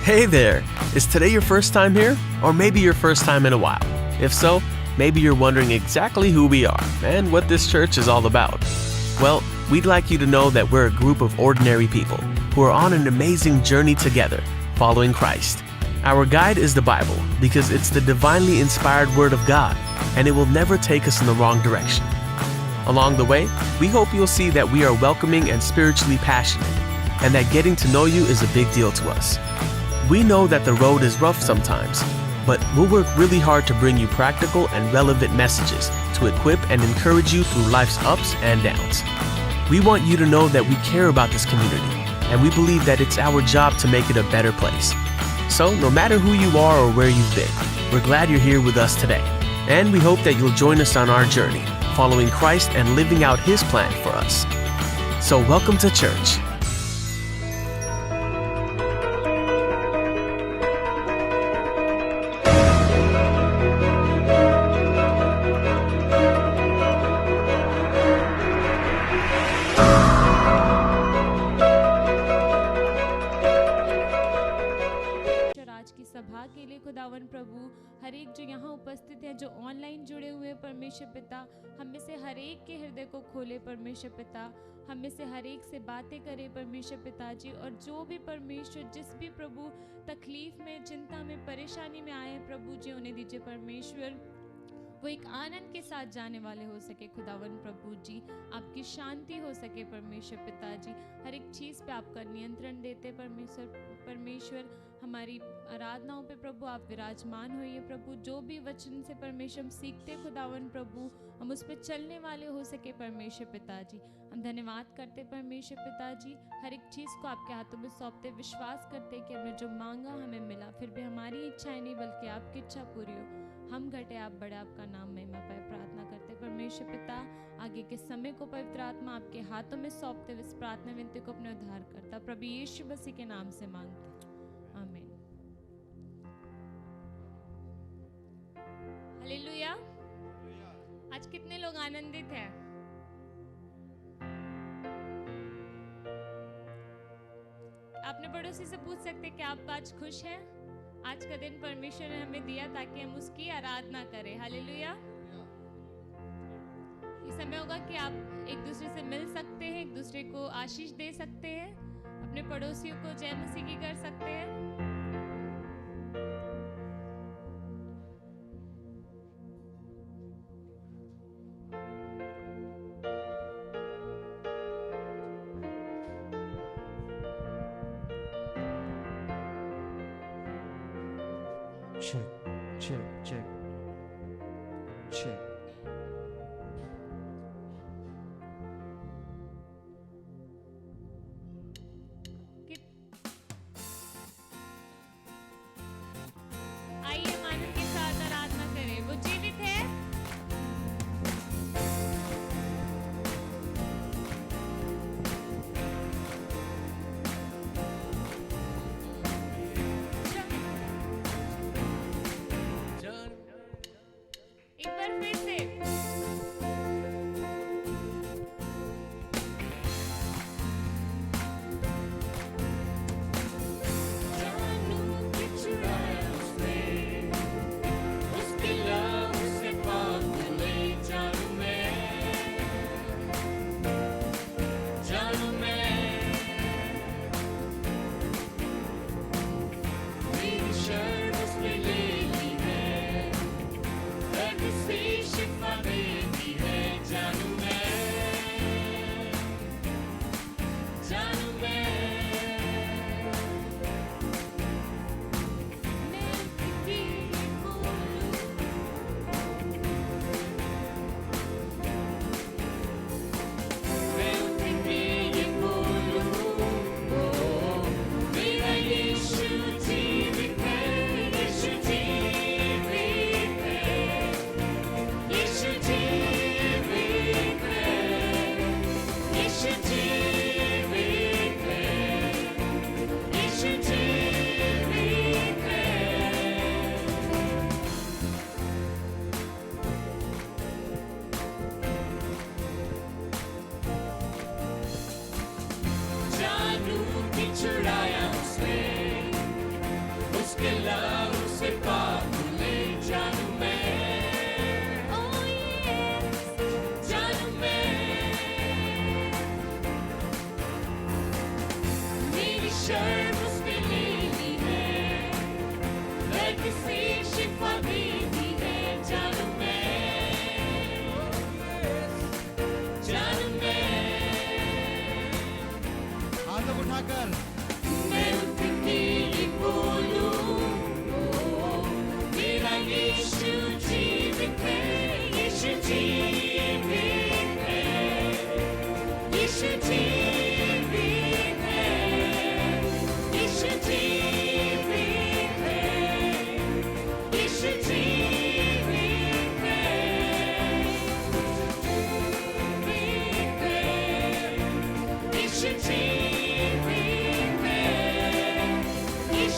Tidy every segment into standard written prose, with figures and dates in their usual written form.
Hey there! Is today your first time here? Or maybe your first time in a while? If so, maybe you're wondering exactly who we are and what this church is all about. Well, we'd like you to know that we're a group of ordinary people who are on an amazing journey together, following Christ. Our guide is the Bible because it's the divinely inspired Word of God, and it will never take us in the wrong direction. Along the way, we hope you'll see that we are welcoming and spiritually passionate, and that getting to know you is a big deal to us. We know that the road is rough sometimes, but we'll work really hard to bring you practical and relevant messages to equip and encourage you through life's ups and downs. We want you to know that we care about this community, and we believe that it's our job to make it a better place. So, no matter who you are or where you've been, we're glad you're here with us today, and we hope that you'll join us on our journey, following Christ and living out His plan for us. So, welcome to church. सभा के लिए खुदावन प्रभु, हर एक जो यहाँ उपस्थित है, जो ऑनलाइन जुड़े हुए परमेश्वर पिता, हम में से हर एक के हृदय को खोले परमेश्वर पिता, हम में से हर एक से बातें करे परमेश्वर पिताजी, और जो भी परमेश्वर जिस भी प्रभु तकलीफ में, चिंता में, परेशानी में आए हैं प्रभु जी, उन्हें दीजिए परमेश्वर, वो एक आनंद के साथ जाने वाले हो सके खुदावन प्रभु जी, आपकी शांति हो सके परमेश्वर पिताजी, हर एक चीज़ पे आपका नियंत्रण देते परमेश्वर हमारी आराधनाओं पे प्रभु आप विराजमान होइए प्रभु, जो भी वचन से परमेश्वर हम सीखते खुदावन प्रभु, हम उस पर चलने वाले हो सके परमेश्वर पिताजी। हम धन्यवाद करते परमेश्वर पिताजी, हर एक चीज़ को आपके हाथों में सौंपते, विश्वास करते कि हमने जो मांगा हमें मिला, फिर भी हमारी इच्छाएं नहीं बल्कि आपकी इच्छा पूरी हो, हम घटे आप बड़े, आपका नाम महिमा पाए, प्रार्थना करते परमेश्वर पिता। आगे के समय को पवित्र आत्मा आपके हाथों में सौंपते हुए इस प्रार्थना विनती को अपने उद्धार करता प्रभु यीशु मसीह के नाम से मांगते, आमीन। हालेलुया। आज कितने लोग आनंदित हैं? आपने पड़ोसी से पूछ सकते कि आप आज खुश हैं? आज का दिन परमेश्वर ने हमें दिया ताकि हम उसकी आराधना करें। हालेलुया। ये समय होगा कि आप एक दूसरे से मिल सकते हैं, एक दूसरे को आशीष दे सकते हैं, अपने पड़ोसियों को जय मसीह की कर सकते हैं। Check. आइए हम आनंद के साथ आराधना करें, वो जीवित है। एक बार फिर से Share this, we live in. Every station.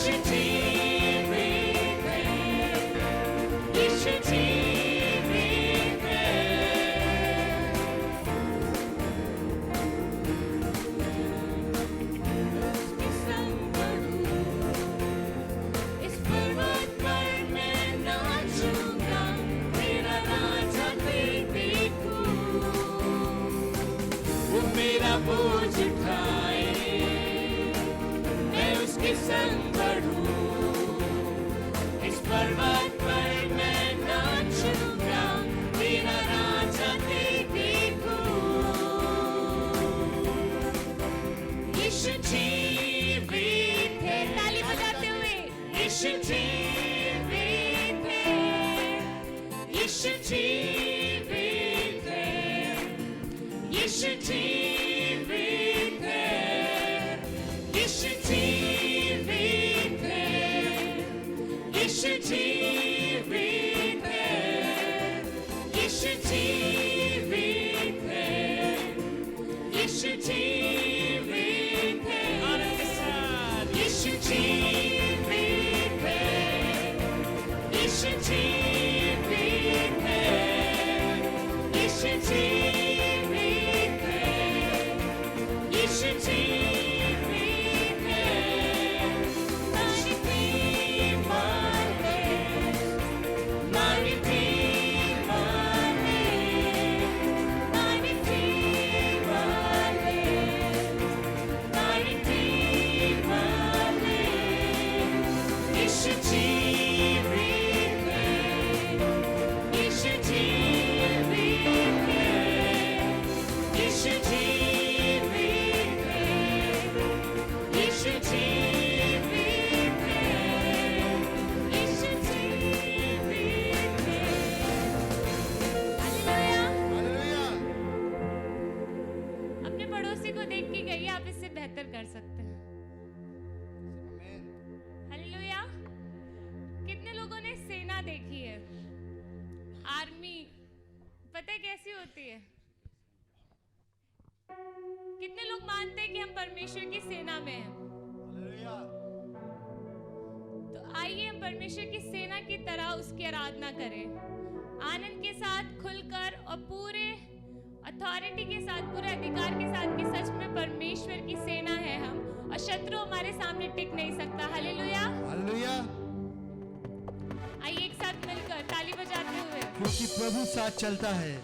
यीशु जीवित है, यीशु जीवित है। उसके संग बढ़ूं, इस पर्वत पर मैं नाचूंगा, मेरा राजा फिर देखूं। वो मेरा बोझ उठाए, मैं उसके संग बढ़ूं, इस पर्वत पर मैं नाचूंगा, मेरा राजा फिर देखूं। यीशु जीवित है, ताली बजाते हुए यीशु जीवित है, यीशु जीवित है, यीशु जीवित है, यीशु जीवित है, यीशु जीवित है, यीशु जीवित है, यीशु जीवित है। यीशु जीवित है, यीशु जीवित है, यीशु जीवित है, यीशु जीवित है। My Redeemer lives, my Redeemer lives, my Redeemer lives, my Redeemer lives. यीशु जीवित है, यीशु जीवित है, यीशु जीवित है, यीशु जीवित है, यीशु जीवित है। हालेलुया। अपने पड़ोसी को देख के कहिए आप इससे बेहतर कर सकते हैं। हालेलुया। कितने लोगों ने सेना देखी है? आर्मी पता है कैसी होती है? कितने लोग मानते हैं कि हम परमेश्वर की सेना में हैं? तो आइए हम परमेश्वर की सेना की तरह उसकी आराधना करें, आनंद के साथ, खुलकर और पूरे अथॉरिटी के साथ, पूरे अधिकार के साथ कि सच में परमेश्वर की सेना है हम, और शत्रु हमारे सामने टिक नहीं सकता। हालेलुया। हालेलुया। आइए एक साथ मिलकर ताली बजाते हुए क्योंकि प्रभु साथ चलता है।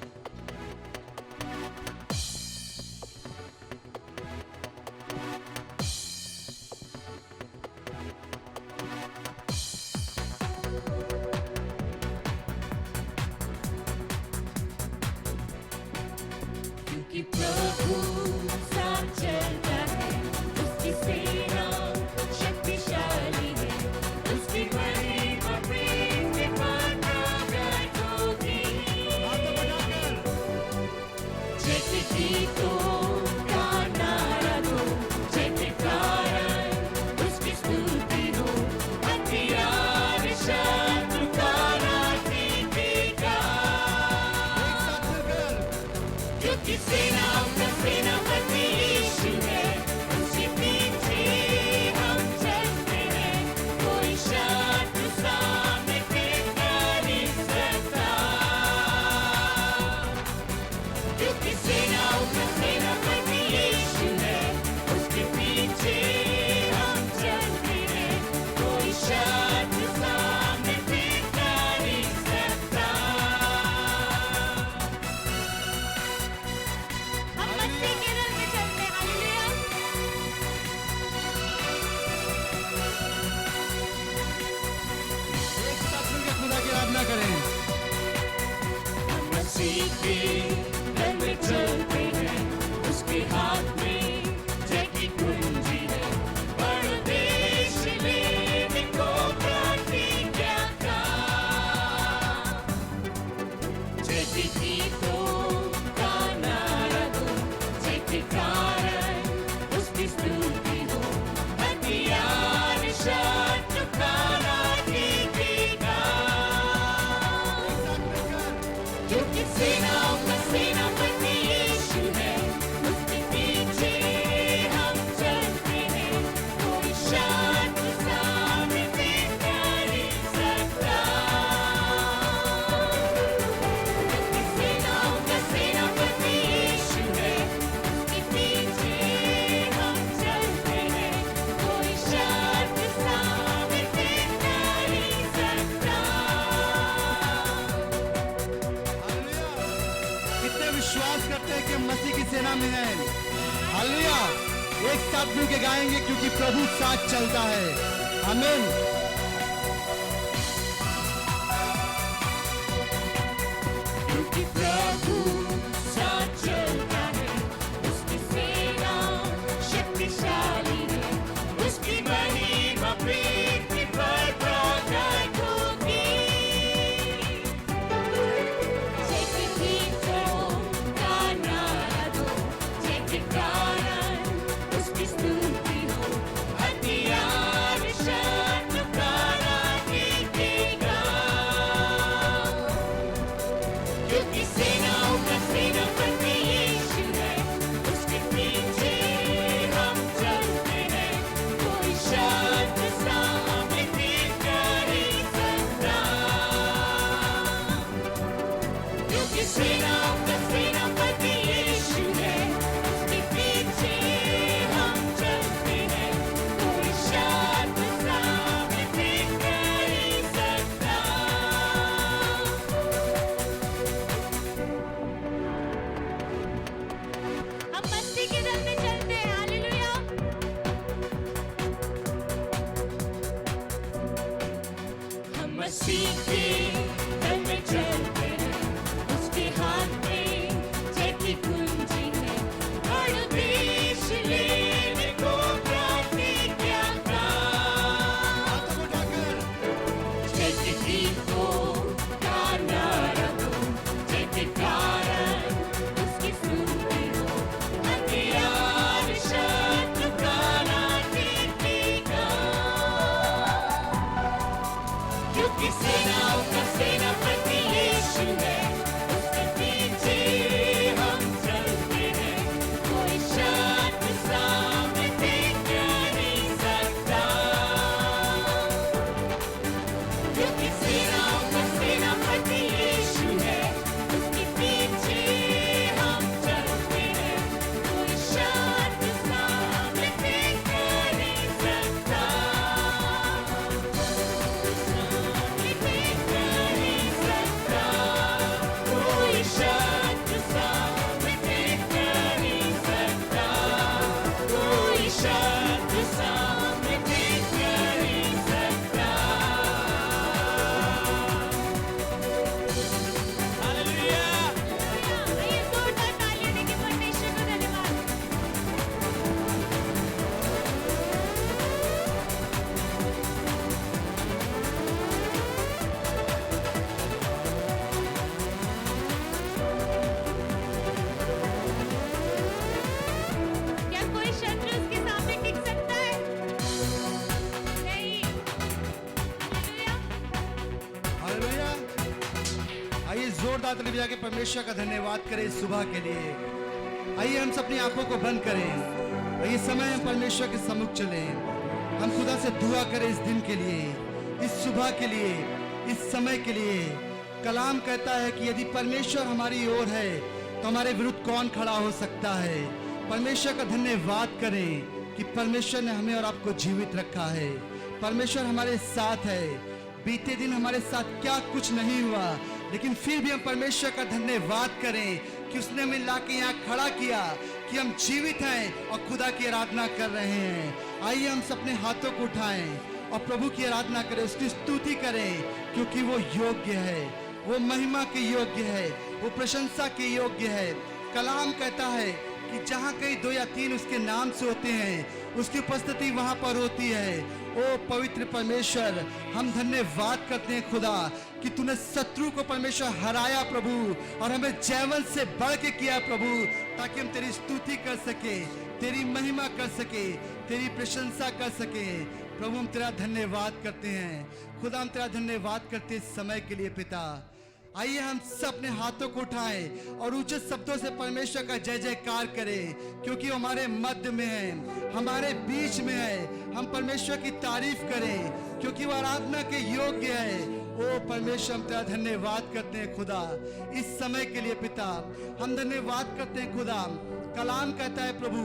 क्योंकि प्रभु साथ चलता है, उसकी सेना शक्तिशाली है, उसकी महिमा पृथ्वी पर प्रकट होगी। जैसे गीतों का नारा दो, जयकार उसकी स्तुति हो, हथियार शत्रु का ना टिकेगा। क्योंकि सेना का सेनापति यीशु है, उसके पीछे हम चलते हैं, कोई शत्रु सामने टिका नहीं सकता। क्योंकि सेना का सेनापति यीशु है, उसके पीछे हम चलते हैं, कोई शत्रु सामने टिका नहीं सकता। हम मसीह के रंग में चलते हैं। हालेलुया। एक साथ मिलकर खुदा की आराधना करें। हम मसीह के रंग में चलते हैं, उसके हाथ में जय की कुंजी है, परदेश लेने को प्रतिज्ञा का। जय के गीतों का नारा दो, जय के कारण उसकी स्तुति हो, हथियार शत्रु का ना टिकेगा। क्योंकि सेनाओं का सेनापति यीशु है, उसके पीछे कि हम मसीह की सेना में हैं। हालेलुया। एक साथ मिलकर गाएंगे क्योंकि प्रभु साथ चलता है। आमीन। क्योंकि प्रभु साथ चलता है, उसकी सेना शक्तिशाली है, उसकी महिमा पृथ्वी पर प्रकट होगी। जय गीतों का नारा दो, जय कारण उसकी स्तुति हो, हथियार शत्रु का ना टिकेगा। क्योंकि सेनाओं का सेनापति यीशु है, उसके पीछे हम चलते हैं, कोई शत्रु सामने देख नहीं सकता। क्योंकि सेनाओं का सेनापति यीशु है, उसके पीछे हम चलते हैं, कोई शत्रु सामने देख नहीं सकता। हम मसीह के दल में चलते हैं। हालेलुया। हम मसीह के दल में चलते हैं, उसके हाथ में जय की कुंजी है, और देश लेने को प्रतिज्ञा का। हाथों को उठाकर जय के गीतों का नारा दो, जय के कारण उसकी स्तुति हो, हथियार शत्रु का ना टिकेगा। क्योंकि सेनाओं का सेनापति यीशु है, उसके पीछे हम चलते हैं, कोई शत्रु सामने देख नहीं सकता। क्योंकि सेनाओं का सेनापति यीशु है, उसके पीछे हम चलते हैं, कोई शत्रु सामने देख नहीं सकता। सामने देख नहीं सकता, कोई शत्रु सामने देख नहीं सकता, कोई शत्रु सामने देख नहीं सकता। हालेलुया। आइए जोरदार तालियां देके परमेश्वर को धन्यवाद। क्या कोई शत्रु उसके सामने टिक सकता है? नहीं। हालेलुया। हालेलुया। आइए जोरदार ताली बजा के परमेश्वर का धन्यवाद करें इस सुबह के लिए। आइए हम सब अपनी आंखों को बंद करें। आइए समय हम परमेश्वर के सम्मुख चले। हम खुदा से दुआ करें इस दिन के लिए, इस सुबह के लिए, इस समय के लिए। कलाम कहता है कि यदि परमेश्वर हमारी ओर है तो हमारे विरुद्ध कौन खड़ा हो सकता है। परमेश्वर का धन्यवाद करें कि परमेश्वर ने हमें और आपको जीवित रखा है। परमेश्वर हमारे साथ है। बीते दिन हमारे साथ क्या कुछ नहीं हुआ, लेकिन फिर भी हम परमेश्वर का धन्यवाद करें कि उसने हमें लाके यहाँ खड़ा किया, कि हम जीवित हैं और खुदा की आराधना कर रहे हैं। आइए हम सब अपने हाथों को उठाएं और प्रभु की आराधना करें, उसकी स्तुति करें, क्योंकि वो योग्य है, वो महिमा के योग्य है, वो प्रशंसा के योग्य है। कलाम कहता है कि जहाँ कहीं 2 या 3 उसके नाम से होते हैं, उसकी उपस्थिति वहाँ पर होती है। ओ पवित्र परमेश्वर, हम धन्यवाद करते हैं खुदा कि तूने शत्रु को परमेश्वर हराया प्रभु, और हमें जयवंत से बढ़ के किया प्रभु, ताकि हम तेरी स्तुति कर सके, तेरी महिमा कर सके, तेरी प्रशंसा कर सके। प्रभु हम तेरा धन्यवाद करते हैं खुदा, हम तेरा धन्यवाद करते हैं इस समय के लिए पिता। आइए हम सब अपने हाथों को उठाएं और उचित शब्दों से परमेश्वर का जय जयकार करें, क्योंकि वो हमारे मध्य में है, हमारे बीच में है। हम परमेश्वर की तारीफ करें, क्योंकि वो आराधना के योग्य है। ओ परमेश्वर, हम तेरा धन्यवाद करते हैं खुदा इस समय के लिए पिता। हम धन्यवाद करते हैं खुदा कलाम कहता है प्रभु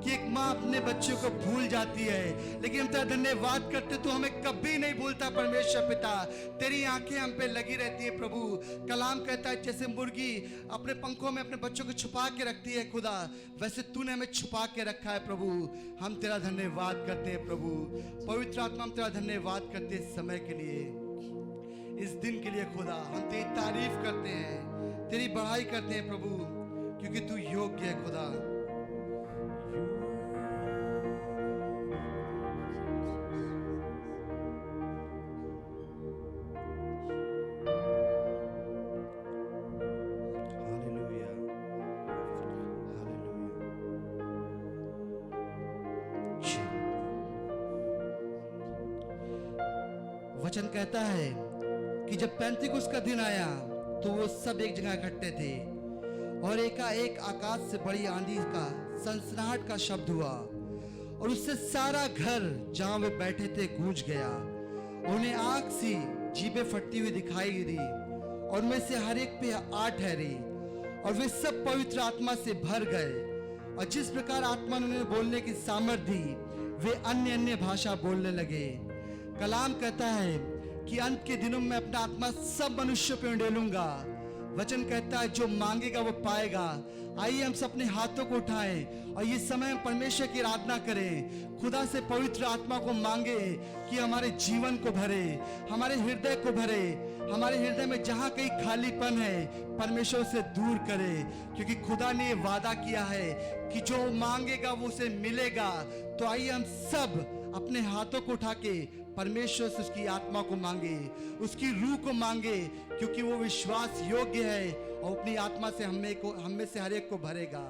कि एक माँ अपने बच्चों को भूल जाती है, लेकिन हम तेरा धन्यवाद करते, तू हमें कभी नहीं भूलता परमेश्वर पिता। तेरी आंखें हम पे लगी रहती है प्रभु। कलाम कहता है जैसे मुर्गी अपने पंखों में अपने बच्चों को छुपा के रखती है खुदा, वैसे तूने हमें छुपा के रखा है प्रभु। हम तेरा धन्यवाद करते हैं प्रभु। पवित्र आत्मा, हम तेरा धन्यवाद करते हैं इस समय के लिए, इस दिन के लिए खुदा। हम तेरी तारीफ करते हैं, तेरी बड़ाई करते हैं प्रभु, क्योंकि तू योग्य है खुदा। Hallelujah, hallelujah. वचन कहता है कि जब पेंतिकुस्त का दिन आया तो वो सब एक जगह इकट्ठे थे, और एकाएक आकाश से बड़ी आंधी का सनसनाहट का शब्द हुआ, और उससे सारा घर जहां वे बैठे थे गूंज गया। उन्हें आग सी जीभें फटती हुई दिखाई दी, और उनमें से हर एक पे आग ठहरी, और वे सब पवित्र आत्मा से भर गए, और जिस प्रकार आत्मा ने उन्हें बोलने की सामर्थ दी, वे अन्य अन्य भाषा बोलने लगे। कलाम कहता है कि अंत के दिनों में अपना आत्मा सब मनुष्यों पे उंडेलूंगा। वचन कहता है जो मांगेगा वो पाएगा। आइए हम सब अपने हाथों को उठाएं और ये समय हम परमेश्वर की आराधना करें, खुदा से पवित्र आत्मा को मांगे कि हमारे जीवन को भरे, हमारे हृदय को भरे, हमारे हृदय में जहां कहीं खालीपन है परमेश्वर से दूर करे, क्योंकि खुदा ने ये वादा किया है कि जो मांगेगा वो उसे मिलेगा। तो आइए हम सब अपने हाथों को उठा के परमेश्वर से उसकी आत्मा को मांगे, उसकी रूह को मांगे, क्योंकि वो विश्वास योग्य है और अपनी आत्मा से हम में से हर एक को भरेगा।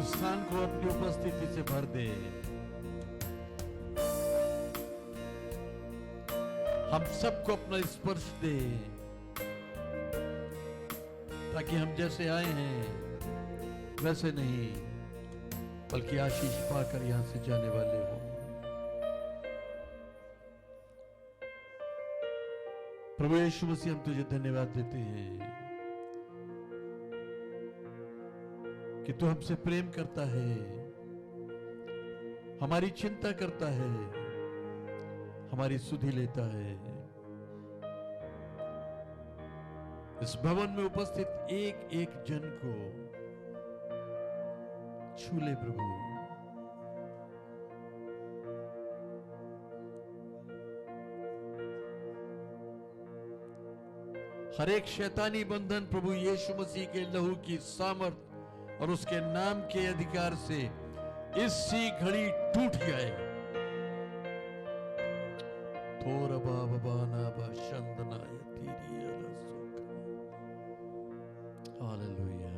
स्थान को अपनी उपस्थिति से भर दे। हम सबको अपना स्पर्श दे, ताकि हम जैसे आए हैं वैसे नहीं, बल्कि आशीष पाकर यहां से जाने वाले हो। प्रभु यीशु मसीह, हम तुझे धन्यवाद देते हैं कि तू हमसे प्रेम करता है, हमारी चिंता करता है, हमारी सुधि लेता है। इस भवन में उपस्थित एक एक जन को छू ले प्रभु। हर एक शैतानी बंधन प्रभु यीशु मसीह के लहू की सामर्थ और उसके नाम के अधिकार से इसी घड़ी टूट जाए। थोर बाबा शंदना हालेलुया।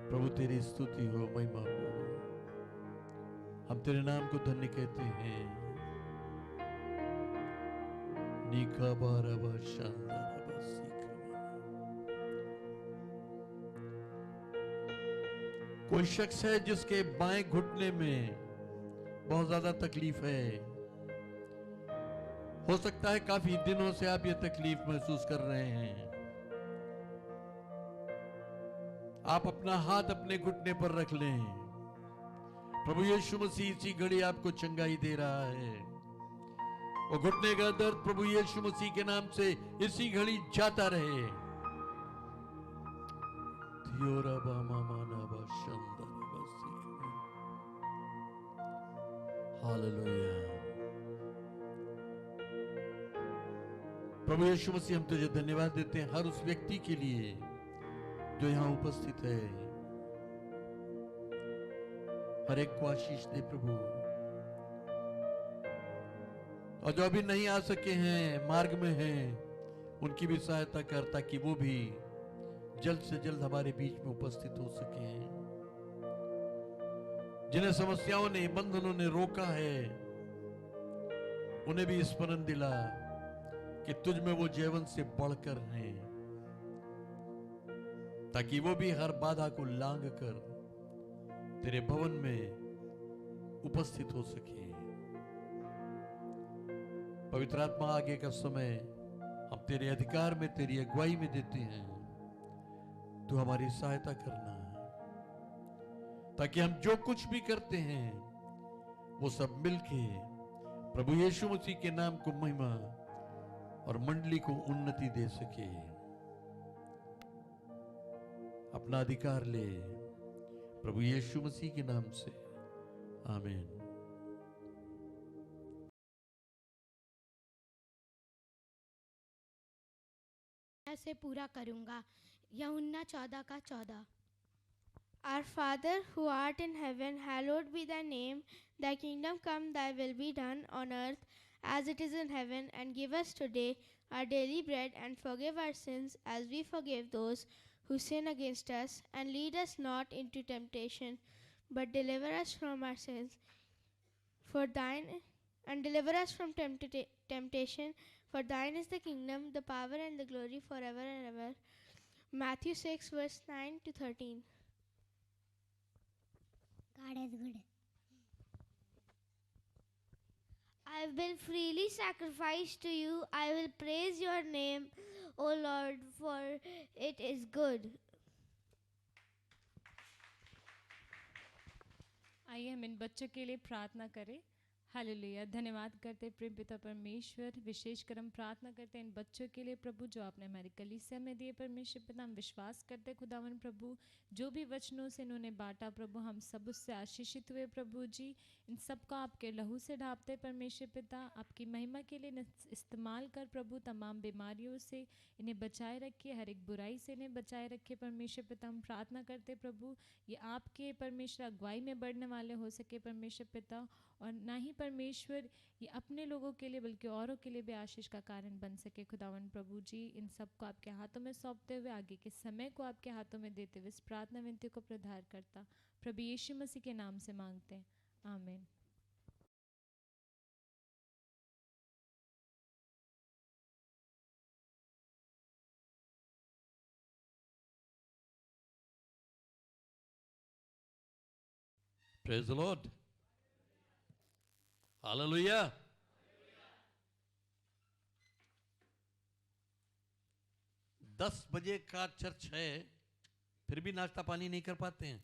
प्रभु तेरी स्तुति हो, महिमा हो। हम तेरे नाम को धन्य कहते हैं। नीका बारबा शानदारबा सीखा। कोई शख्स है जिसके बाएं घुटने में बहुत ज्यादा तकलीफ है। हो सकता है काफी दिनों से आप ये तकलीफ महसूस कर रहे हैं। आप अपना हाथ अपने घुटने पर रख लें। प्रभु यीशु मसीह इसी घड़ी आपको चंगाई दे रहा है। वो घुटने का दर्द प्रभु यीशु मसीह के नाम से इसी घड़ी जाता रहे। हालेलुया। प्रभु यीशु मसीह, हम तुझे धन्यवाद देते हैं हर उस व्यक्ति के लिए जो यहां उपस्थित है। हर एक को आशीष दे प्रभु। और जो अभी नहीं आ सके हैं, मार्ग में हैं, उनकी भी सहायता कर, ताकि वो भी जल्द से जल्द हमारे बीच में उपस्थित हो सके। जिन्हें समस्याओं ने, बंधनों ने रोका है, उन्हें भी स्मरण दिला कि तुझ में वो जीवन से बढ़कर हैं, ताकि वो भी हर बाधा को लांग कर तेरे भवन में उपस्थित हो सके। पवित्र आत्मा, आगे का समय हम तेरे अधिकार में, तेरी अगुवाई में देते हैं। तू हमारी सहायता करना, ताकि हम जो कुछ भी करते हैं वो सब मिलके प्रभु यीशु मसीह के नाम को महिमा और मंडली को उन्नति दे सके। अपना अधिकार ले प्रभु यीशु मसीह के नाम से, आमीन। से पूरा करूंगा। यूहन्ना 14 का 14। Our Father who art in heaven, hallowed be thy name. Thy kingdom come, thy will be done on earth as it is in heaven. And give us today our daily bread, and forgive our sins as we forgive those who sin against us. And lead us not into temptation, but deliver us from our sins. For thine, and deliver us from temptation. For thine is the kingdom, the power, and the glory forever and ever. Matthew 6, verse 9 to 13. God is good. I will freely sacrifice to you. I will praise your name, O Lord, for it is good. आइए हम इन बच्चों के लिए प्रार्थना करें। Hallelujah. धन्यवाद करते प्रेम पिता परमेश्वर, विशेषकर हम प्रार्थना करते हैं इन बच्चों के लिए प्रभु, जो आपने हमारी कलीसिया में दिए परमेश्वर पिता। हम विश्वास करते खुदावन प्रभु, जो भी वचनों से इन्होंने बांटा प्रभु, हम सब उससे आशीषित हुए प्रभु जी। इन सबका आपके लहू से ढापते परमेश्वर पिता, आपकी महिमा के लिए इस्तेमाल कर प्रभु। तमाम बीमारियों से इन्हें बचाए रखिए, हर एक बुराई से इन्हें बचाए रखिए परमेश्वर पिता। हम प्रार्थना करते प्रभु, ये आपके परमेश्वर अगुवाई में बढ़ने वाले हो सके परमेश्वर पिता, और ना ही परमेश्वर ये अपने लोगों के लिए बल्कि औरों के लिए भी आशीष का कारण बन सके। खुदावन प्रभु जी, इन सबको आपके हाथों में सौंपते हुए आगे के समय को आपके हाथों में देते हुए इस प्रार्थना विनती को प्रधार करता प्रभु यीशु मसीह के नाम से मांगते हैं, आमीन। Praise the Lord. Hallelujah. दस बजे का चर्च है, फिर भी नाश्ता पानी नहीं कर पाते हैं,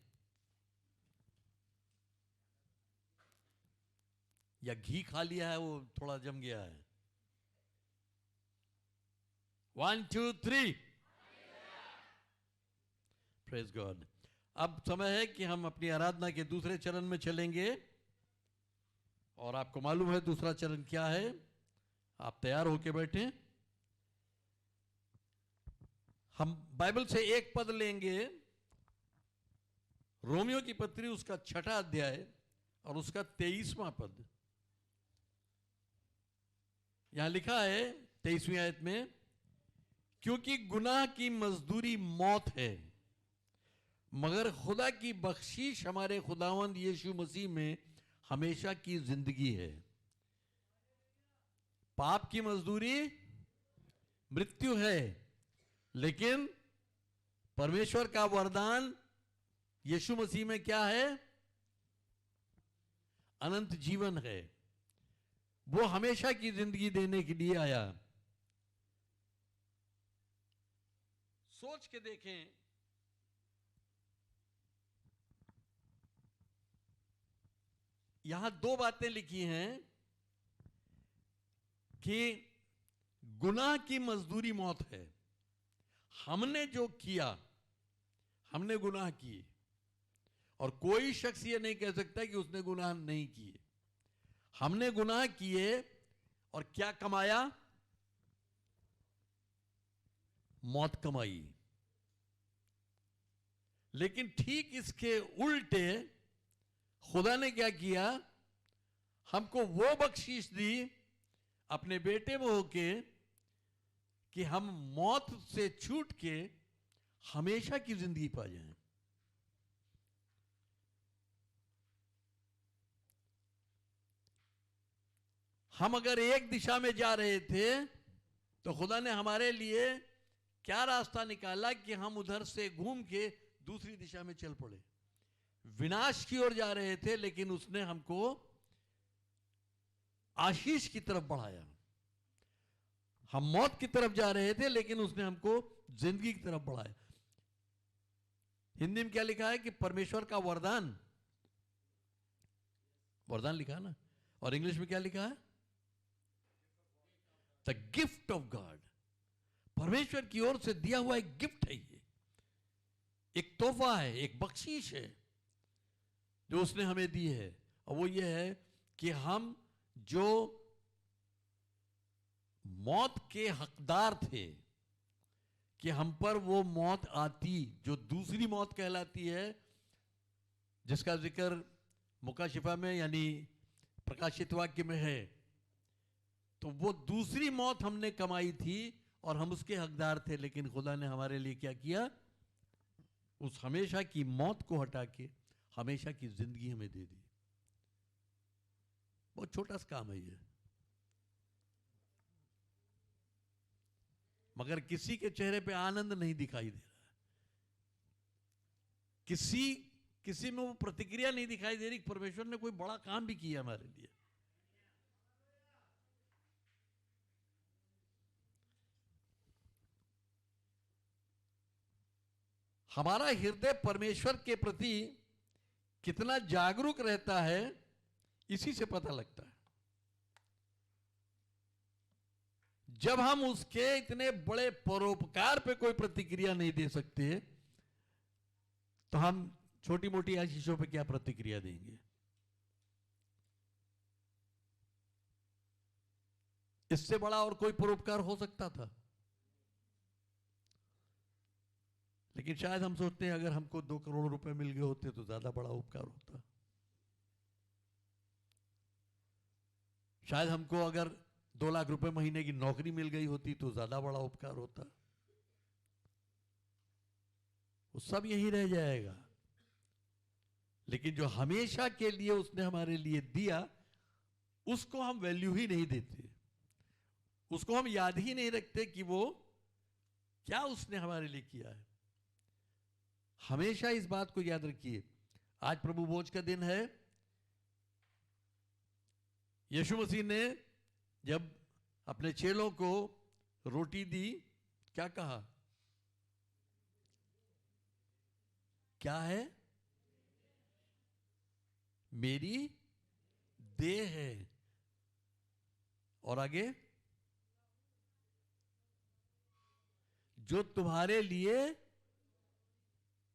या घी खा लिया है वो थोड़ा जम गया है। 1 2 3 प्रेज गॉड। अब समय है कि हम अपनी आराधना के दूसरे चरण में चलेंगे, और आपको मालूम है दूसरा चरण क्या है। आप तैयार होके बैठे। हम बाइबल से एक पद लेंगे, रोमियो की पत्री उसका 6वां अध्याय और उसका 23वां पद। यहां लिखा है 23वीं आयत में, क्योंकि गुनाह की मजदूरी मौत है, मगर खुदा की बख्शीश हमारे खुदावंद यीशु मसीह में हमेशा की जिंदगी है। पाप की मजदूरी मृत्यु है, लेकिन परमेश्वर का वरदान यीशु मसीह में क्या है? अनंत जीवन है। वो हमेशा की जिंदगी देने के लिए आया। सोच के देखें, यहां दो बातें लिखी हैं कि गुनाह की मजदूरी मौत है। हमने जो किया, हमने गुनाह किए, और कोई शख्स ये नहीं कह सकता कि उसने गुनाह नहीं किए। हमने गुनाह किए और क्या कमाया? मौत कमाई। लेकिन ठीक इसके उल्टे खुदा ने क्या किया? हमको वो बख्शीश दी अपने बेटे में होके कि हम मौत से छूट के हमेशा की जिंदगी पा जाएं। हम अगर एक दिशा में जा रहे थे तो खुदा ने हमारे लिए क्या रास्ता निकाला कि हम उधर से घूम के दूसरी दिशा में चल पड़े। विनाश की ओर जा रहे थे, लेकिन उसने हमको आशीष की तरफ बढ़ाया। हम मौत की तरफ जा रहे थे, लेकिन उसने हमको जिंदगी की तरफ बढ़ाया। हिंदी में क्या लिखा है कि परमेश्वर का वरदान, वरदान लिखा है ना, और इंग्लिश में क्या लिखा है? The gift of God. परमेश्वर की ओर से दिया हुआ एक गिफ्ट है, ये एक तोहफा है, एक बख्शीश है जो उसने हमें दी है। और वो ये है कि हम जो मौत के हकदार थे, कि हम पर वो मौत आती जो दूसरी मौत कहलाती है, जिसका जिक्र मुकाशिफा में यानी प्रकाशित वाक्य में है। तो वो दूसरी मौत हमने कमाई थी और हम उसके हकदार थे, लेकिन खुदा ने हमारे लिए क्या किया? उस हमेशा की मौत को हटा के हमेशा की जिंदगी हमें दे दी। बहुत छोटा सा काम है ये, मगर किसी के चेहरे पे आनंद नहीं दिखाई दे रहा है। किसी में वो प्रतिक्रिया नहीं दिखाई दे रही। परमेश्वर ने कोई बड़ा काम भी किया हमारे लिए। हमारा हृदय परमेश्वर के प्रति कितना जागरूक रहता है, इसी से पता लगता है। जब हम उसके इतने बड़े परोपकार पे कोई प्रतिक्रिया नहीं दे सकते, तो हम छोटी मोटी आशीषों पे क्या प्रतिक्रिया देंगे? इससे बड़ा और कोई परोपकार हो सकता था? लेकिन शायद हम सोचते हैं अगर हमको 2 करोड़ रुपए मिल गए होते तो ज्यादा बड़ा उपकार होता। शायद हमको अगर 2 लाख रुपए महीने की नौकरी मिल गई होती तो ज्यादा बड़ा उपकार होता। वो सब यहीं रह जाएगा। लेकिन जो हमेशा के लिए उसने हमारे लिए दिया, उसको हम वैल्यू ही नहीं देते, उसको हम याद ही नहीं रखते कि वो क्या उसने हमारे लिए किया है। हमेशा इस बात को याद रखिए। आज प्रभु भोज का दिन है। यीशु मसीह ने जब अपने चेलों को रोटी दी, क्या कहा? क्या है? मेरी देह है। और आगे, जो तुम्हारे लिए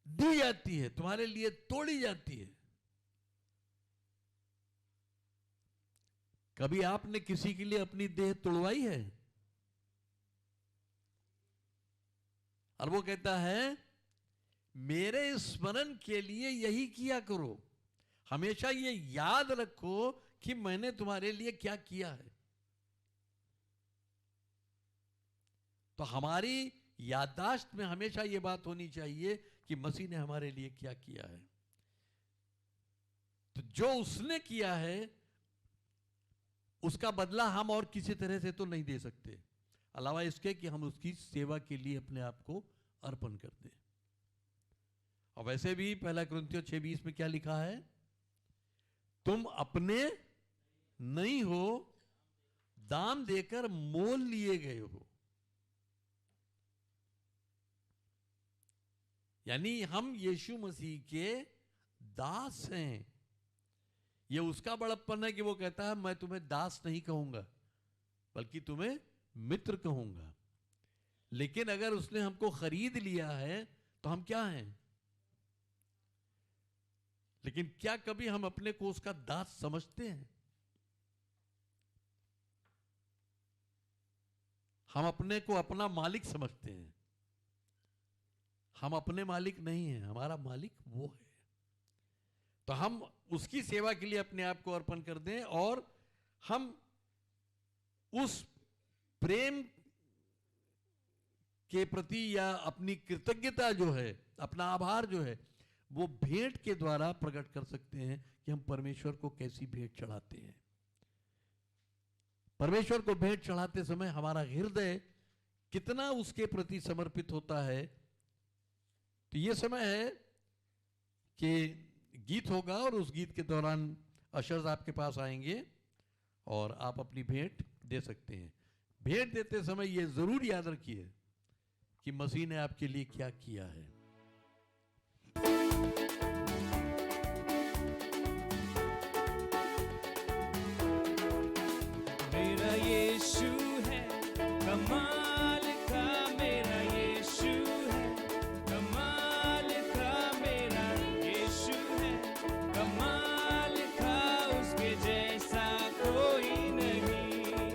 दी जाती है, तुम्हारे लिए तोड़ी जाती है। कभी आपने किसी के लिए अपनी देह तोड़वाई है? और वो कहता है मेरे स्मरण के लिए यही किया करो। हमेशा ये याद रखो कि मैंने तुम्हारे लिए क्या किया है। तो हमारी याददाश्त में हमेशा ये बात होनी चाहिए कि मसीह ने हमारे लिए क्या किया है। तो जो उसने किया है उसका बदला हम और किसी तरह से तो नहीं दे सकते, अलावा इसके कि हम उसकी सेवा के लिए अपने आप को अर्पण कर दें। और वैसे भी 1 कुरिन्थियों 6:20 में क्या लिखा है? तुम अपने नहीं हो, दाम देकर मोल लिए गए हो। यानी हम यीशु मसीह के दास हैं। ये उसका बड़प्पन है कि वो कहता है मैं तुम्हें दास नहीं कहूंगा बल्कि तुम्हें मित्र कहूंगा। लेकिन अगर उसने हमको खरीद लिया है तो हम क्या हैं? लेकिन क्या कभी हम अपने को उसका दास समझते हैं? हम अपने को अपना मालिक समझते हैं। हम अपने मालिक नहीं हैं, हमारा मालिक वो है। तो हम उसकी सेवा के लिए अपने आप को अर्पण कर दें और हम उस प्रेम के प्रति या अपनी कृतज्ञता जो है, अपना आभार जो है, वो भेंट के द्वारा प्रकट कर सकते हैं कि हम परमेश्वर को कैसी भेंट चढ़ाते हैं। परमेश्वर को भेंट चढ़ाते समय हमारा हृदय कितना उसके प्रति समर्पित होता है। तो ये समय है कि गीत होगा और उस गीत के दौरान अशर्स आपके पास आएंगे और आप अपनी भेंट दे सकते हैं। भेंट देते समय ये जरूर याद रखिए कि मसीह ने आपके लिए क्या किया है। मेरा यीशु है कमाल का, मेरा यीशु है कमाल का, मेरा यीशु है कमाल का। उसके जैसा कोई नहीं,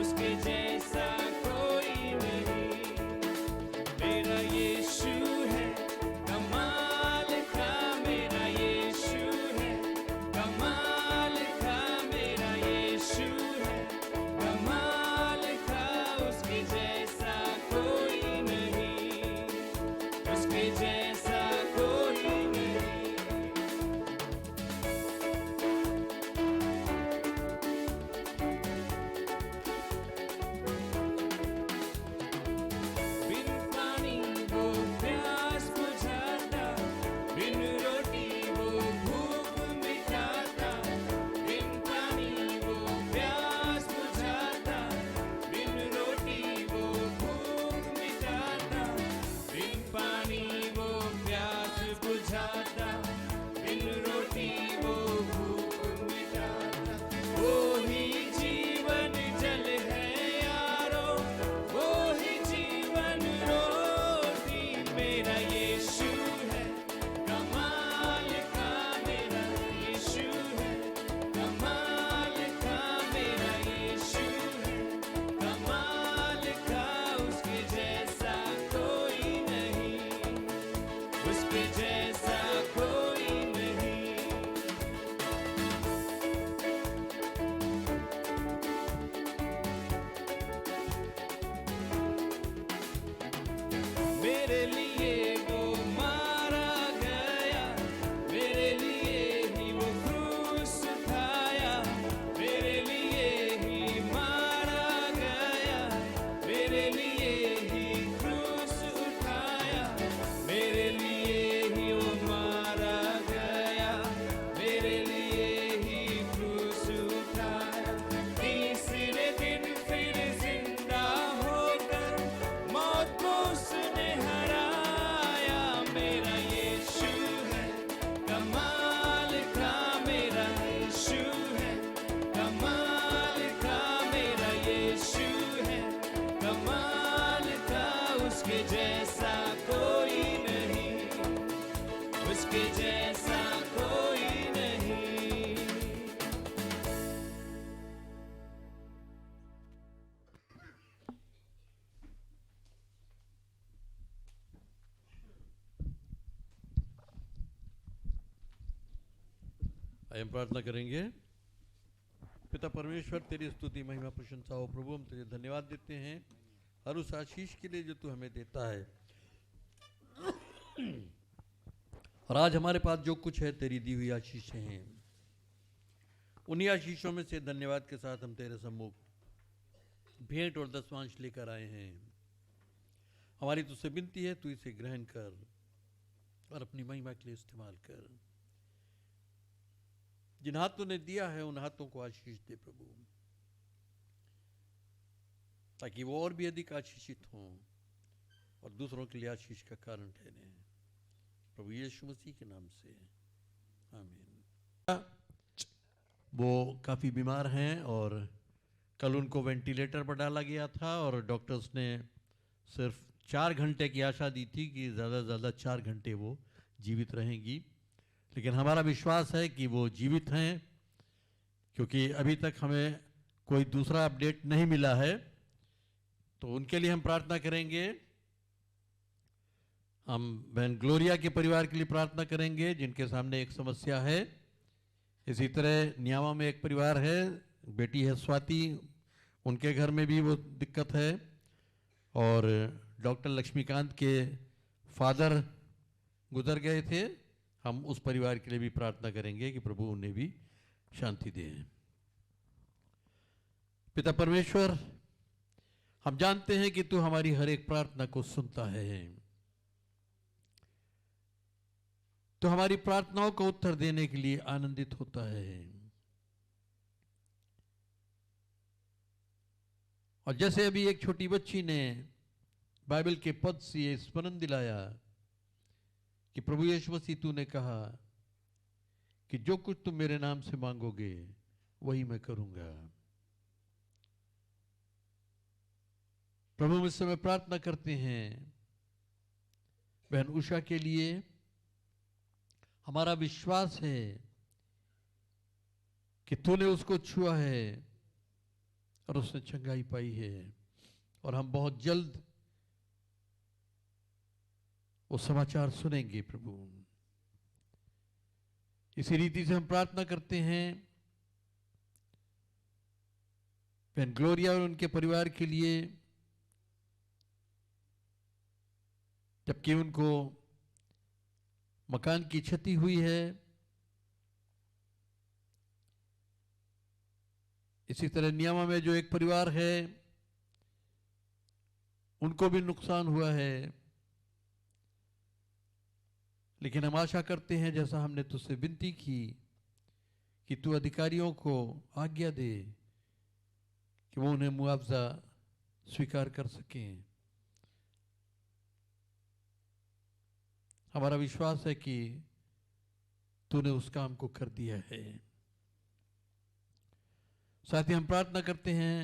उसके जैसा कोई नहीं। मेरा यीशु है कमाल का, मेरा यीशु है कमाल का, मेरा यीशु है कमाल तेरे जैसा कोई नहीं। आइए हम प्रार्थना करेंगे। पिता परमेश्वर, तेरी स्तुति महिमा प्रशंसा हो प्रभु। हम तेरे धन्यवाद देते हैं हर उस आशीष के लिए जो तू हमें देता है। और आज हमारे पास जो कुछ है तेरी दी हुई आशीषें हैं। उन्हीं आशीषों में से धन्यवाद के साथ हम तेरे सम्मुख भेंट और दशमांश लेकर आए हैं। हमारी तुझसे विनती है, तू इसे ग्रहण कर और अपनी महिमा के लिए इस्तेमाल कर। जिन हाथों ने दिया है उन हाथों को आशीष दे प्रभु, ताकि वो और भी अधिक आशीषित हों और दूसरों के लिए आशीष का कारण ठहरे। प्रभु यीशु मसीह के नाम से आमीन। वो काफ़ी बीमार हैं और कल उनको वेंटिलेटर पर डाला गया था और डॉक्टर्स ने सिर्फ 4 घंटे की आशा दी थी कि ज़्यादा से ज़्यादा 4 घंटे वो जीवित रहेंगी। लेकिन हमारा विश्वास है कि वो जीवित हैं, क्योंकि अभी तक हमें कोई दूसरा अपडेट नहीं मिला है। तो उनके लिए हम प्रार्थना करेंगे। हम बहन ग्लोरिया के परिवार के लिए प्रार्थना करेंगे जिनके सामने एक समस्या है। इसी तरह न्यावा में एक परिवार है, बेटी है स्वाति, उनके घर में भी वो दिक्कत है। और डॉक्टर लक्ष्मीकांत के फादर गुजर गए थे, हम उस परिवार के लिए भी प्रार्थना करेंगे कि प्रभु उन्हें भी शांति दे। पिता परमेश्वर, हम जानते हैं कि तू हमारी हर एक प्रार्थना को सुनता है। तो हमारी प्रार्थनाओं को उत्तर देने के लिए आनंदित होता है। और जैसे अभी एक छोटी बच्ची ने बाइबल के पद से ये स्मरण दिलाया कि प्रभु यीशु मसीह तूने कहा कि जो कुछ तुम मेरे नाम से मांगोगे वही मैं करूंगा। प्रभु मुझसे में प्रार्थना करते हैं बहन उषा के लिए। हमारा विश्वास है कि तूने उसको छुआ है और उसने चंगाई पाई है, और हम बहुत जल्द वो समाचार सुनेंगे प्रभु। इसी रीति से हम प्रार्थना करते हैं बहन ग्लोरिया और उनके परिवार के लिए, जबकि उनको मकान की क्षति हुई है। इसी तरह नियामा में जो एक परिवार है उनको भी नुकसान हुआ है। लेकिन हम आशा करते हैं, जैसा हमने तुझसे विनती की, कि तू अधिकारियों को आज्ञा दे कि वो उन्हें मुआवजा स्वीकार कर सकें। हमारा विश्वास है कि तूने उस काम को कर दिया है। साथ ही हम प्रार्थना करते हैं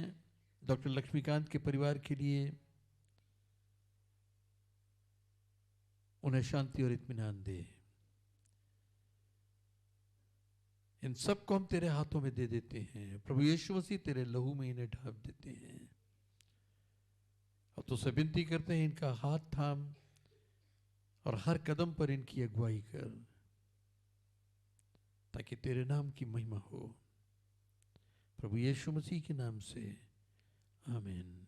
डॉक्टर लक्ष्मीकांत के परिवार के लिए, उन्हें शांति और इत्मीनान दे। इन सबको हम तेरे हाथों में दे देते हैं प्रभु यीशु मसीह, तेरे लहू में इन्हें ढाप देते हैं। और तुझसे विनती करते हैं इनका हाथ थाम और हर कदम पर इनकी अगुवाई कर, ताकि तेरे नाम की महिमा हो। प्रभु यीशु मसीह के नाम से आमीन।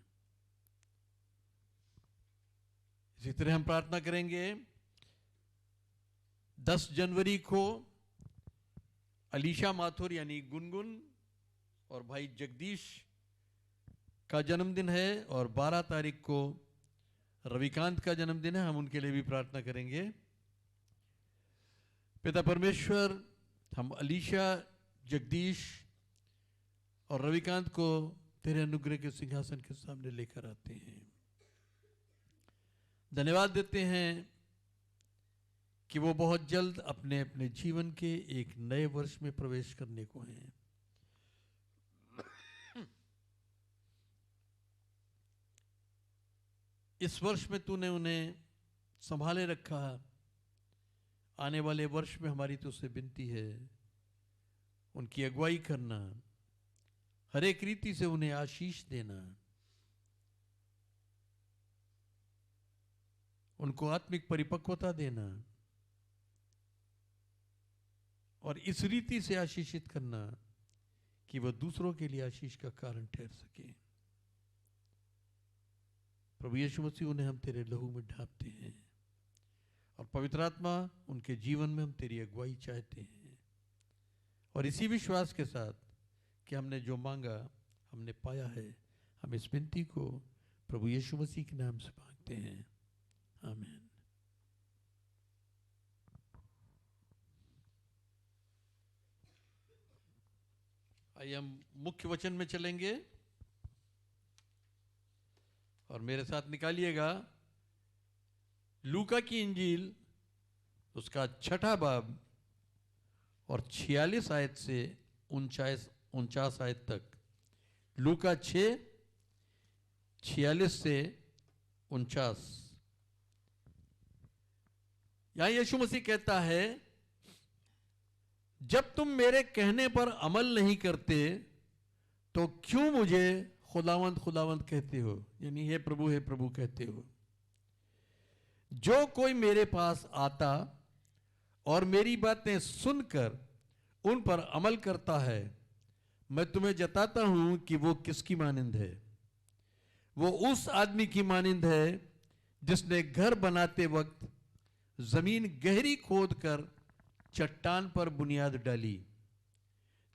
इसी तरह हम प्रार्थना करेंगे 10 जनवरी को अलीशा माथुर यानी गुनगुन और भाई जगदीश का जन्मदिन है, और 12 तारीख को रविकांत का जन्मदिन है। हम उनके लिए भी प्रार्थना करेंगे। पिता परमेश्वर, हम अलीशा, जगदीश और रविकांत को तेरे अनुग्रह के सिंहासन के सामने लेकर आते हैं। धन्यवाद देते हैं कि वो बहुत जल्द अपने अपने जीवन के एक नए वर्ष में प्रवेश करने को हैं। इस वर्ष में तूने उन्हें संभाले रखा, आने वाले वर्ष में हमारी तो उससे विनती है, उनकी अगुवाई करना, हर एक रीति से उन्हें आशीष देना, उनको आत्मिक परिपक्वता देना और इस रीति से आशीषित करना कि वह दूसरों के लिए आशीष का कारण ठहर सके। प्रभु यीशु मसीह, उन्हें हम तेरे लहू में ढांपते हैं और पवित्र आत्मा उनके जीवन में हम तेरी अगुवाई चाहते हैं। और इसी विश्वास के साथ कि हमने जो मांगा हमने पाया है, हम इस विनती को प्रभु यीशु मसीह के नाम से मांगते हैं, आमीन। आइए हम मुख्य वचन में चलेंगे और मेरे साथ निकालिएगा लूका की इंजील, उसका 6 बाब और 46 आयत से 49 आयत तक। लूका 6, 46 से 49। यहां यीशु मसीह कहता है, जब तुम मेरे कहने पर अमल नहीं करते तो क्यों मुझे खुदावंद खुदावंद कहते हो, यानी हे प्रभु कहते हो। जो कोई मेरे पास आता और मेरी बातें सुनकर उन पर अमल करता है, मैं तुम्हें जताता हूं कि वो किसकी मानिंद है। वो उस आदमी की मानिंद है जिसने घर बनाते वक्त जमीन गहरी खोदकर चट्टान पर बुनियाद डाली।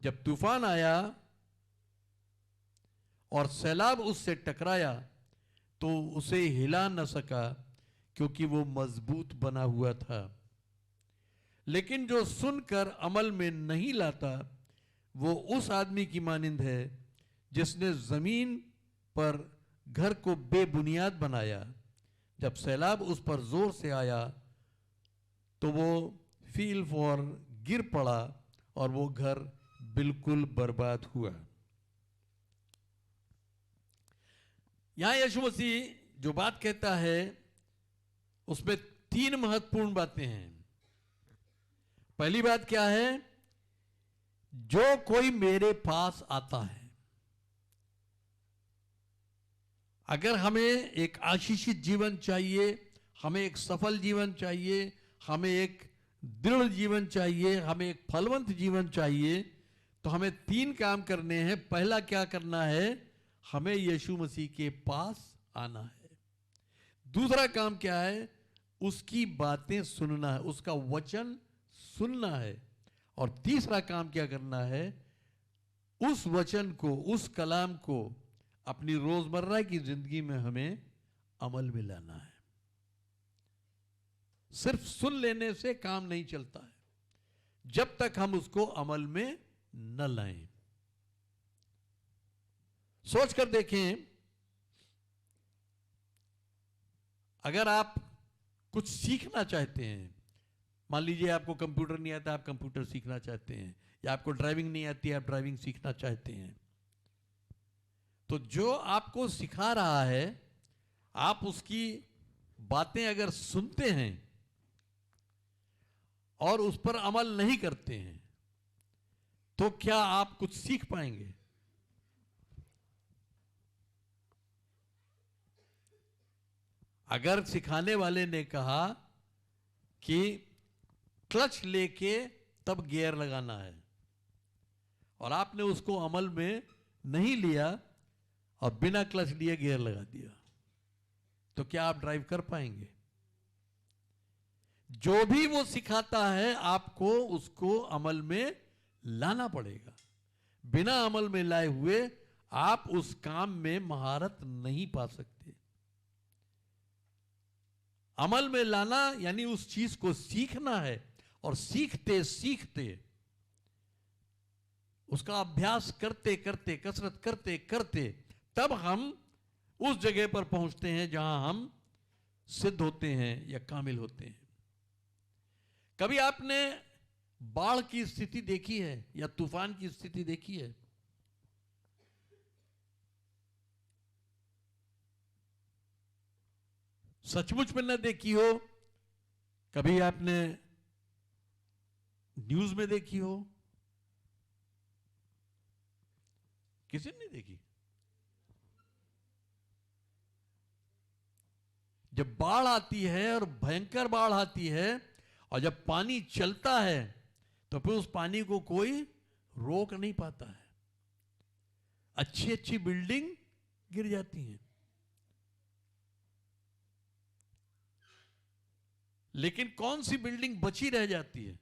जब तूफान आया और सैलाब उससे टकराया तो उसे हिला न सका, क्योंकि वो मजबूत बना हुआ था। लेकिन जो सुनकर अमल में नहीं लाता, वो उस आदमी की मानिंद है जिसने जमीन पर घर को बेबुनियाद बनाया। जब सैलाब उस पर जोर से आया तो वो फील फॉर गिर पड़ा और वो घर बिल्कुल बर्बाद हुआ। यहां यीशु मसीह जो बात कहता है उसमें 3 महत्वपूर्ण बातें हैं। पहली बात क्या है? जो कोई मेरे पास आता है। अगर हमें एक आशीषित जीवन चाहिए, हमें एक सफल जीवन चाहिए, हमें एक दृढ़ जीवन चाहिए, हमें एक फलवंत जीवन चाहिए, तो हमें 3 काम करने हैं। पहला क्या करना है? हमें यीशु मसीह के पास आना है। दूसरा काम क्या है? उसकी बातें सुनना है, उसका वचन सुनना है। और तीसरा काम क्या करना है? उस वचन को, उस कलाम को अपनी रोजमर्रा की जिंदगी में हमें अमल में लाना है। सिर्फ सुन लेने से काम नहीं चलता है जब तक हम उसको अमल में न लाएं। सोच कर देखें, अगर आप कुछ सीखना चाहते हैं, मान लीजिए आपको कंप्यूटर नहीं आता, आप कंप्यूटर सीखना चाहते हैं, या आपको ड्राइविंग नहीं आती, आप ड्राइविंग सीखना चाहते हैं, तो जो आपको सिखा रहा है, आप उसकी बातें अगर सुनते हैं और उस पर अमल नहीं करते हैं, तो क्या आप कुछ सीख पाएंगे? अगर सिखाने वाले ने कहा कि क्लच लेके तब गियर लगाना है और आपने उसको अमल में नहीं लिया और बिना क्लच लिए गियर लगा दिया, तो क्या आप ड्राइव कर पाएंगे? जो भी वो सिखाता है आपको उसको अमल में लाना पड़ेगा। बिना अमल में लाए हुए आप उस काम में महारत नहीं पा सकते। अमल में लाना यानी उस चीज को सीखना है, और सीखते सीखते उसका अभ्यास करते करते, कसरत करते करते, तब हम उस जगह पर पहुंचते हैं जहां हम सिद्ध होते हैं या कामिल होते हैं। कभी आपने बाढ़ की स्थिति देखी है या तूफान की स्थिति देखी है? सचमुच में न देखी हो, कभी आपने न्यूज में देखी हो? किसी ने नहीं देखी? जब बाढ़ आती है और भयंकर बाढ़ आती है और जब पानी चलता है तो फिर उस पानी को कोई रोक नहीं पाता है। अच्छी अच्छी बिल्डिंग गिर जाती हैं, लेकिन कौन सी बिल्डिंग बची रह जाती है?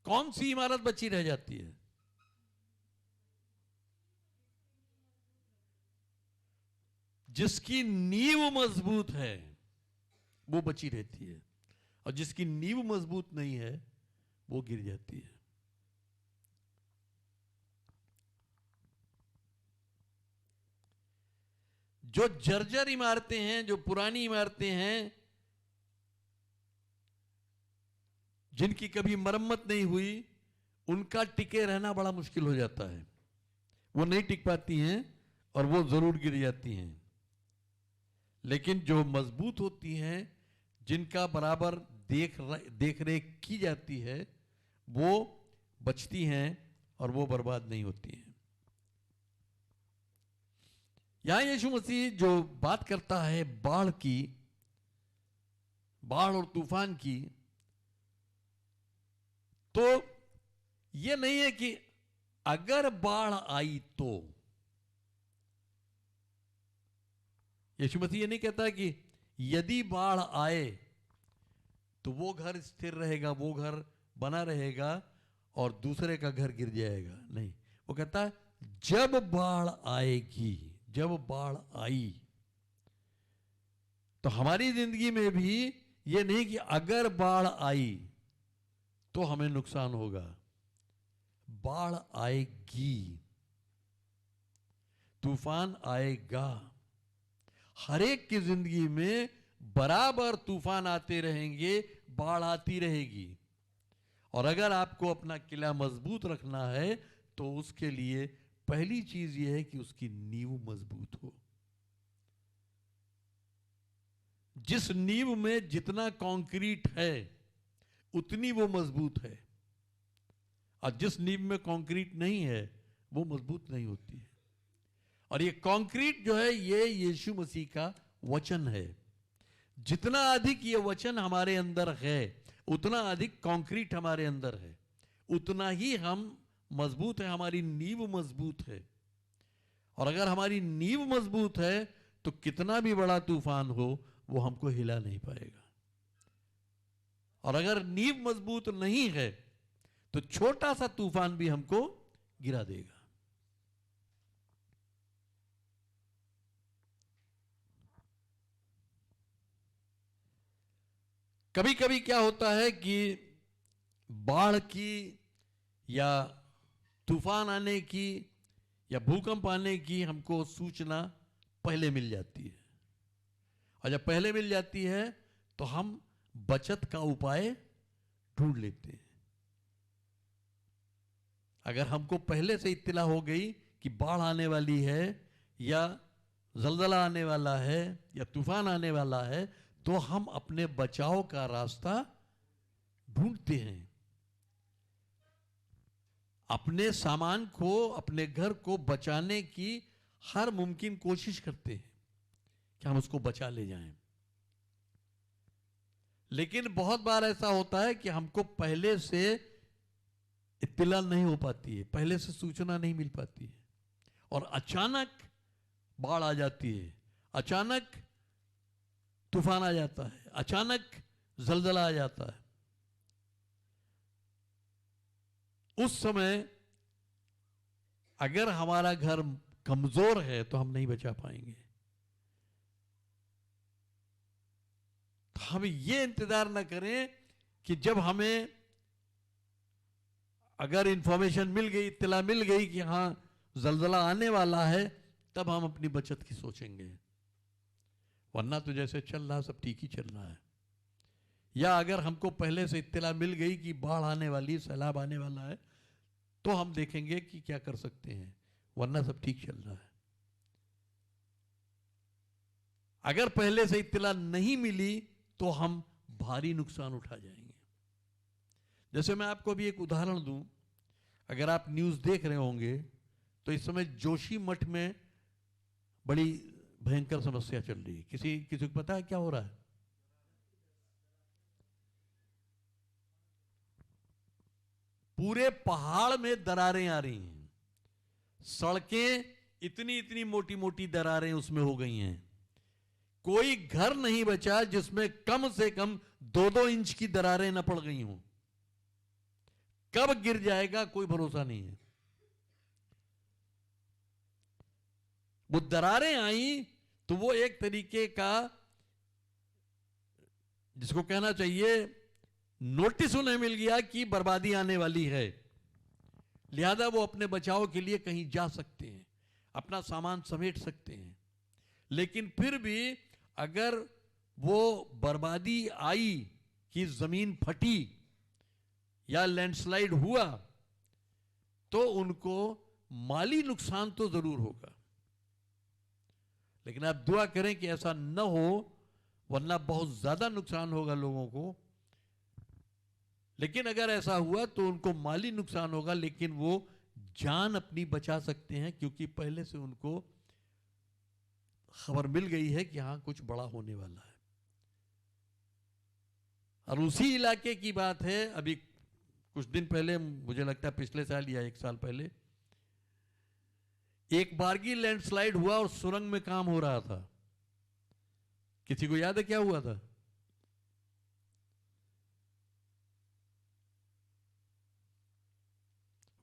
कौन सी इमारत बची रह जाती है? जिसकी नींव मजबूत है वो बची रहती है, और जिसकी नींव मजबूत नहीं है वो गिर जाती है। जो जर्जर इमारतें हैं, जो पुरानी इमारतें हैं, जिनकी कभी मरम्मत नहीं हुई, उनका टिके रहना बड़ा मुश्किल हो जाता है। वो नहीं टिक पाती हैं और वो जरूर गिर जाती हैं। लेकिन जो मजबूत होती हैं, जिनका बराबर देख रेख की जाती है, वो बचती हैं और वो बर्बाद नहीं होती हैं। यहां यीशु मसीह जो बात करता है बाढ़ की, बाढ़ और तूफान की, तो ये नहीं है कि अगर बाढ़ आई तो। यीशु मसीह ये नहीं कहता कि यदि बाढ़ आए तो वो घर स्थिर रहेगा, वो घर बना रहेगा और दूसरे का घर गिर जाएगा। नहीं, वो कहता है जब बाढ़ आएगी, जब बाढ़ आई। तो हमारी जिंदगी में भी ये नहीं कि अगर बाढ़ आई तो हमें नुकसान होगा। बाढ़ आएगी, तूफान आएगा। हर एक की जिंदगी में बराबर तूफान आते रहेंगे, बाढ़ आती रहेगी। और अगर आपको अपना किला मजबूत रखना है तो उसके लिए पहली चीज यह है कि उसकी नींव मजबूत हो। जिस नींव में जितना कंक्रीट है उतनी वो मजबूत है, और जिस नींव में कंक्रीट नहीं है वो मजबूत नहीं होती है। और ये कंक्रीट जो है ये यीशु मसीह का वचन है। जितना अधिक ये वचन हमारे अंदर है, उतना अधिक कंक्रीट हमारे अंदर है, उतना ही हम मजबूत है, हमारी नींव मजबूत है। और अगर हमारी नींव मजबूत है तो कितना भी बड़ा तूफान हो वो हमको हिला नहीं पाएगा। और अगर नींव मजबूत नहीं है तो छोटा सा तूफान भी हमको गिरा देगा। कभी कभी क्या होता है कि बाढ़ की या तूफान आने की या भूकंप आने की हमको सूचना पहले मिल जाती है, और जब पहले मिल जाती है तो हम बचत का उपाय ढूंढ लेते हैं। अगर हमको पहले से इत्तला हो गई कि बाढ़ आने वाली है या जलजला आने वाला है या तूफान आने वाला है, तो हम अपने बचाव का रास्ता ढूंढते हैं। अपने सामान को, अपने घर को बचाने की हर मुमकिन कोशिश करते हैं कि हम उसको बचा ले जाएं। लेकिन बहुत बार ऐसा होता है कि हमको पहले से इत्तला नहीं हो पाती है, पहले से सूचना नहीं मिल पाती है, और अचानक बाढ़ आ जाती है, अचानक तूफान आ जाता है, अचानक जलजला आ जाता है। उस समय अगर हमारा घर कमजोर है तो हम नहीं बचा पाएंगे। तो हम ये इंतजार ना करें कि जब हमें अगर इंफॉर्मेशन मिल गई, इत्तला मिल गई कि हां जलजला आने वाला है, तब हम अपनी बचत की सोचेंगे। वरना तो जैसे चल रहा सब ठीक ही चल रहा है। या अगर हमको पहले से इत्तला मिल गई कि बाढ़ आने वाली, सैलाब आने वाला है, तो हम देखेंगे कि क्या कर सकते हैं, वरना सब ठीक चल रहा है। अगर पहले से इत्तला नहीं मिली तो हम भारी नुकसान उठा जाएंगे। जैसे मैं आपको अभी एक उदाहरण दूं, अगर आप न्यूज़ देख रहे होंगे तो इस समय जोशी मठ में बड़ी भयंकर समस्या चल रही है। किसी को पता है क्या हो रहा है? पूरे पहाड़ में दरारें आ रही हैं, सड़कें इतनी इतनी मोटी मोटी दरारें उसमें हो गई हैं। कोई घर नहीं बचा जिसमें कम से कम 2-2 इंच की दरारें न पड़ गई हों। कब गिर जाएगा कोई भरोसा नहीं है। वो दरारें आई तो वो एक तरीके का, जिसको कहना चाहिए, नोटिस उन्हें मिल गया कि बर्बादी आने वाली है। लिहाजा वो अपने बचाव के लिए कहीं जा सकते हैं, अपना सामान समेट सकते हैं। लेकिन फिर भी अगर वो बर्बादी आई कि जमीन फटी या लैंडस्लाइड हुआ तो उनको माली नुकसान तो जरूर होगा। लेकिन आप दुआ करें कि ऐसा न हो, वरना बहुत ज्यादा नुकसान होगा लोगों को। लेकिन अगर ऐसा हुआ तो उनको माली नुकसान होगा, लेकिन वो जान अपनी बचा सकते हैं, क्योंकि पहले से उनको खबर मिल गई है कि हां कुछ बड़ा होने वाला है। और उसी इलाके की बात है, अभी कुछ दिन पहले, मुझे लगता है पिछले साल या 1 साल पहले, एक बारगी लैंडस्लाइड हुआ और सुरंग में काम हो रहा था। किसी को याद है क्या हुआ था?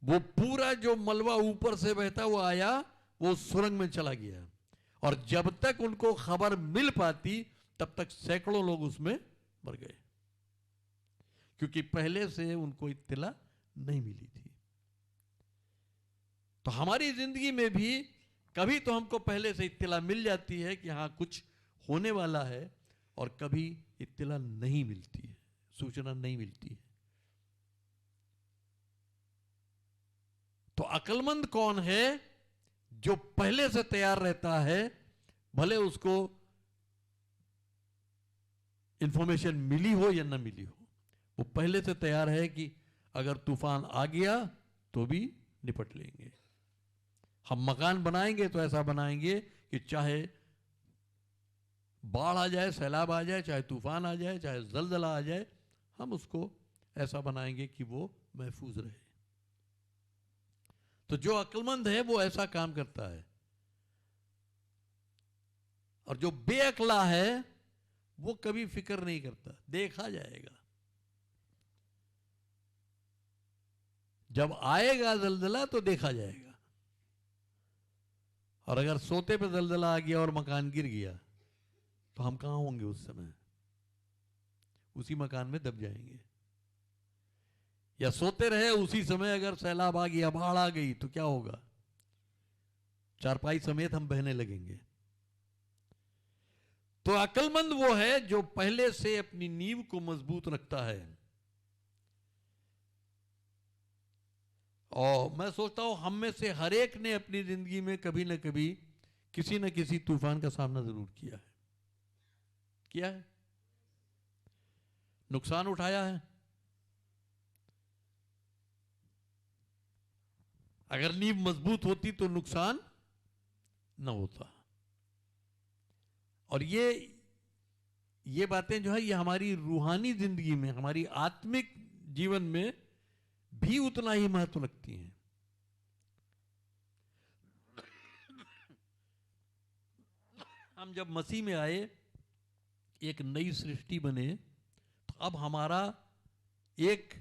वो पूरा जो मलबा ऊपर से बहता हुआ आया वो सुरंग में चला गया, और जब तक उनको खबर मिल पाती तब तक सैकड़ों लोग उसमें मर गए, क्योंकि पहले से उनको इत्तला नहीं मिली थी। तो हमारी जिंदगी में भी कभी तो हमको पहले से इत्तला मिल जाती है कि हाँ कुछ होने वाला है, और कभी इत्तला नहीं मिलती है, सूचना नहीं मिलती है। तो अक्लमंद कौन है? जो पहले से तैयार रहता है, भले उसको इंफॉर्मेशन मिली हो या ना मिली हो, वो पहले से तैयार है कि अगर तूफान आ गया तो भी निपट लेंगे। हम मकान बनाएंगे तो ऐसा बनाएंगे कि चाहे बाढ़ आ जाए, सैलाब आ जाए, चाहे तूफान आ जाए, चाहे जलजला आ जाए, हम उसको ऐसा बनाएंगे कि वो महफूज रहे। तो जो अक्लमंद है वो ऐसा काम करता है, और जो बेअक्ला है वो कभी फिक्र नहीं करता, देखा जाएगा। जब आएगा जलजला तो देखा जाएगा। और अगर सोते पे जलजला आ गया और मकान गिर गया तो हम कहां होंगे उस समय? उसी मकान में दब जाएंगे। या सोते रहे उसी समय अगर सैलाब आ गया, बाढ़ आ गई तो क्या होगा? चारपाई समेत हम बहने लगेंगे। तो अक्लमंद वो है जो पहले से अपनी नींव को मजबूत रखता है। और मैं सोचता हूं हम में से हर एक ने अपनी जिंदगी में कभी ना कभी किसी न किसी तूफान का सामना जरूर किया है। किया है, नुकसान उठाया है। अगर नींव मजबूत होती तो नुकसान न होता। और ये बातें जो है ये हमारी रूहानी जिंदगी में, हमारी आत्मिक जीवन में भी उतना ही महत्व रखती हैं। हम जब मसीह में आए, एक नई सृष्टि बने, तो अब हमारा एक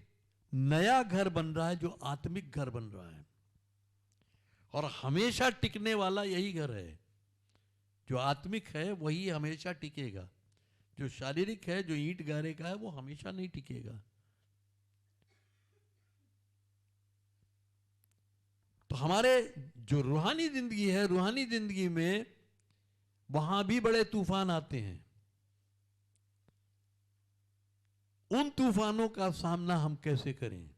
नया घर बन रहा है जो आत्मिक घर बन रहा है, और हमेशा टिकने वाला यही घर है। जो आत्मिक है वही हमेशा टिकेगा। जो शारीरिक है, जो ईंट गारे का है, वो हमेशा नहीं टिकेगा। तो हमारे जो रूहानी जिंदगी है, रूहानी जिंदगी में वहां भी बड़े तूफान आते हैं। उन तूफानों का सामना हम कैसे करें,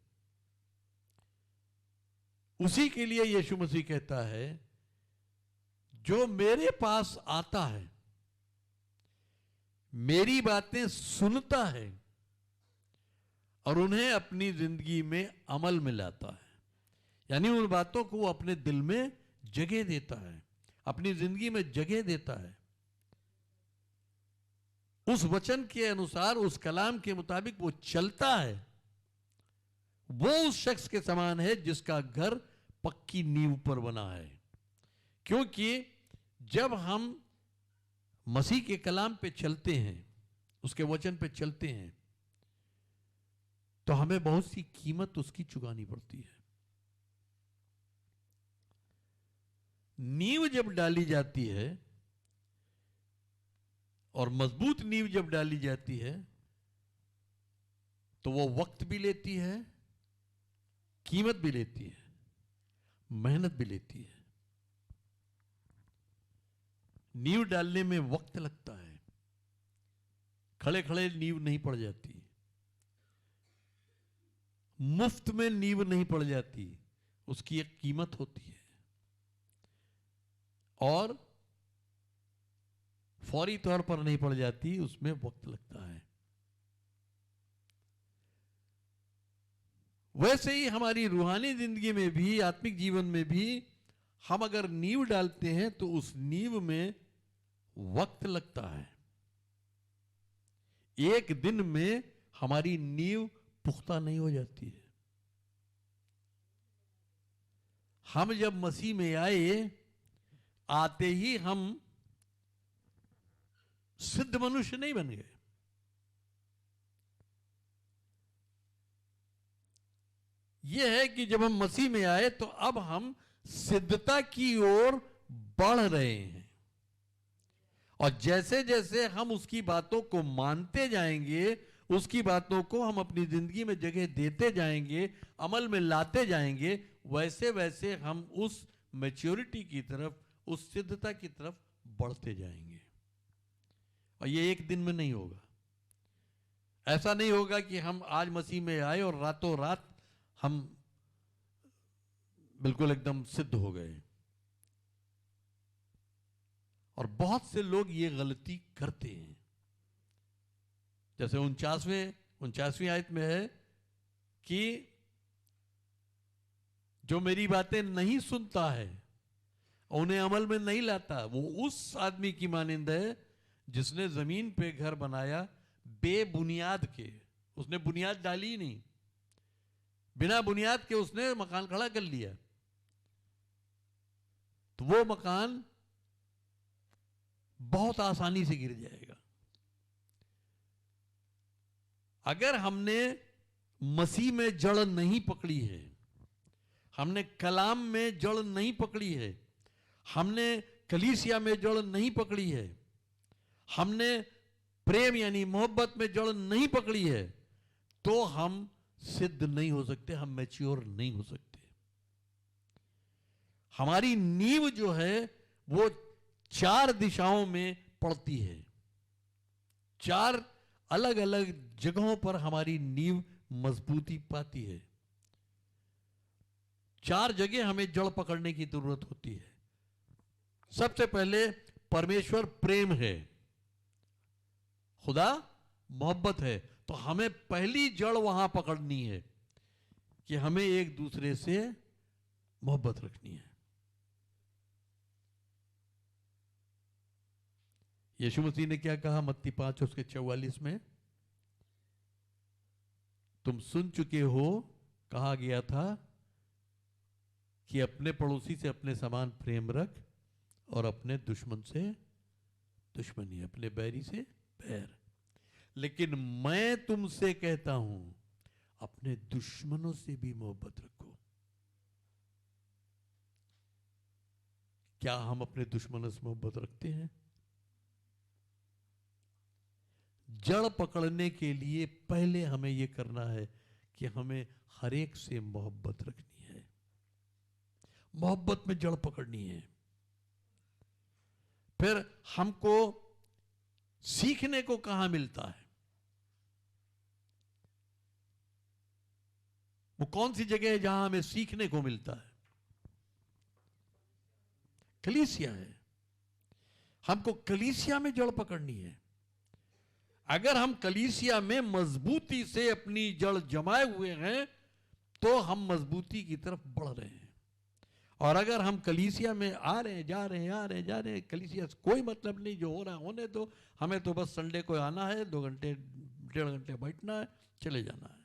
उसी के लिए यीशु मसीह कहता है, जो मेरे पास आता है मेरी बातें सुनता है और उन्हें अपनी जिंदगी में अमल में लाता है, यानी उन बातों को वो अपने दिल में जगह देता है, अपनी जिंदगी में जगह देता है, उस वचन के अनुसार, उस कलाम के मुताबिक वो चलता है, वो उस शख्स के समान है जिसका घर पक्की नींव पर बना है। क्योंकि जब हम मसीह के कलाम पे चलते हैं, उसके वचन पे चलते हैं, तो हमें बहुत सी कीमत उसकी चुकानी पड़ती है। नींव जब डाली जाती है और मजबूत नींव जब डाली जाती है तो वो वक्त भी लेती है, कीमत भी लेती है, मेहनत भी लेती है। नींव डालने में वक्त लगता है, खड़े खड़े नींव नहीं पड़ जाती, मुफ्त में नींव नहीं पड़ जाती, उसकी एक कीमत होती है और फौरी तौर पर नहीं पड़ जाती, उसमें वक्त लगता है। वैसे ही हमारी रूहानी जिंदगी में भी, आत्मिक जीवन में भी, हम अगर नींव डालते हैं तो उस नींव में वक्त लगता है। एक दिन में हमारी नींव पुख्ता नहीं हो जाती है। हम जब मसीह में आए, आते ही हम सिद्ध मनुष्य नहीं बन गए। यह है कि जब हम मसीह में आए तो अब हम सिद्धता की ओर बढ़ रहे हैं, और जैसे जैसे हम उसकी बातों को मानते जाएंगे, उसकी बातों को हम अपनी जिंदगी में जगह देते जाएंगे, अमल में लाते जाएंगे, वैसे वैसे हम उस मैच्योरिटी की तरफ, उस सिद्धता की तरफ बढ़ते जाएंगे। और ये एक दिन में नहीं होगा। ऐसा नहीं होगा कि हम आज मसीह में आए और रातों रात हम बिल्कुल एकदम सिद्ध हो गए। और बहुत से लोग ये गलती करते हैं। जैसे 49वीं आयत में है कि जो मेरी बातें नहीं सुनता है, उन्हें अमल में नहीं लाता, वो उस आदमी की मानिंद है जिसने जमीन पे घर बनाया बेबुनियाद के। उसने बुनियाद डाली ही नहीं, बिना बुनियाद के उसने मकान खड़ा कर लिया, तो वो मकान बहुत आसानी से गिर जाएगा। अगर हमने मसीह में जड़ नहीं पकड़ी है, हमने कलाम में जड़ नहीं पकड़ी है, हमने कलीसिया में जड़ नहीं पकड़ी है, हमने प्रेम यानी मोहब्बत में जड़ नहीं पकड़ी है, तो हम सिद्ध नहीं हो सकते, हम मैच्योर नहीं हो सकते। हमारी नींव जो है वो 4 दिशाओं में पड़ती है। 4 अलग अलग जगहों पर हमारी नींव मजबूती पाती है। 4 जगह हमें जड़ पकड़ने की जरूरत होती है। सबसे पहले परमेश्वर प्रेम है, खुदा मोहब्बत है, तो हमें पहली जड़ वहां पकड़नी है कि हमें एक दूसरे से मोहब्बत रखनी है। यीशु मसीह ने क्या कहा मत्ती 5:44 में? तुम सुन चुके हो, कहा गया था कि अपने पड़ोसी से अपने समान प्रेम रख और अपने दुश्मन से दुश्मनी, अपने बैरी से बैर। लेकिन मैं तुमसे कहता हूं, अपने दुश्मनों से भी मोहब्बत रखो। क्या हम अपने दुश्मनों से मोहब्बत रखते हैं? जड़ पकड़ने के लिए पहले हमें यह करना है कि हमें हर एक से मोहब्बत रखनी है, मोहब्बत में जड़ पकड़नी है। फिर हमको सीखने को कहां मिलता है? वो कौन सी जगह है जहां हमें सीखने को मिलता है? कलीसिया है। हमको कलीसिया में जड़ पकड़नी है। अगर हम कलीसिया में मजबूती से अपनी जड़ जमाए हुए हैं तो हम मजबूती की तरफ बढ़ रहे हैं। और अगर हम कलीसिया में आ रहे हैं, जा रहे हैं, जा रहे हैं, कलीसिया से कोई मतलब नहीं, जो हो रहा है होने दो, हमें तो बस संडे को आना है, 2 घंटे 1.5 घंटे बैठना है, चले जाना है,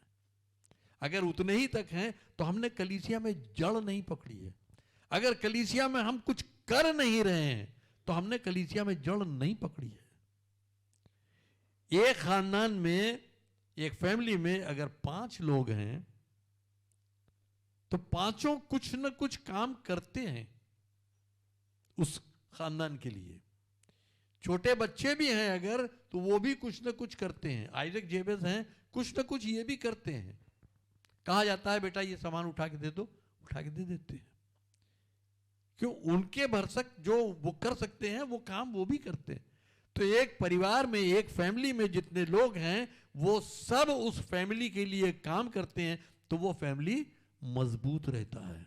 अगर उतने ही तक हैं तो हमने कलीसिया में जड़ नहीं पकड़ी है। अगर कलीसिया में हम कुछ कर नहीं रहे हैं तो हमने कलीसिया में जड़ नहीं पकड़ी है। एक खानदान में, एक फैमिली में अगर 5 लोग हैं तो पांचों कुछ न कुछ काम करते हैं उस खानदान के लिए। छोटे बच्चे भी हैं अगर, तो वो भी कुछ न कुछ करते हैं। आइजक जेबेस हैं, कुछ न कुछ ये भी करते हैं। कहा जाता है बेटा ये सामान उठा के दे दो, उठा के दे देते हैं। क्यों? उनके भरसक जो वो कर सकते हैं वो काम वो भी करते हैं। तो एक परिवार में, एक फैमिली में जितने लोग हैं वो सब उस फैमिली के लिए काम करते हैं, तो वो फैमिली मजबूत रहता है।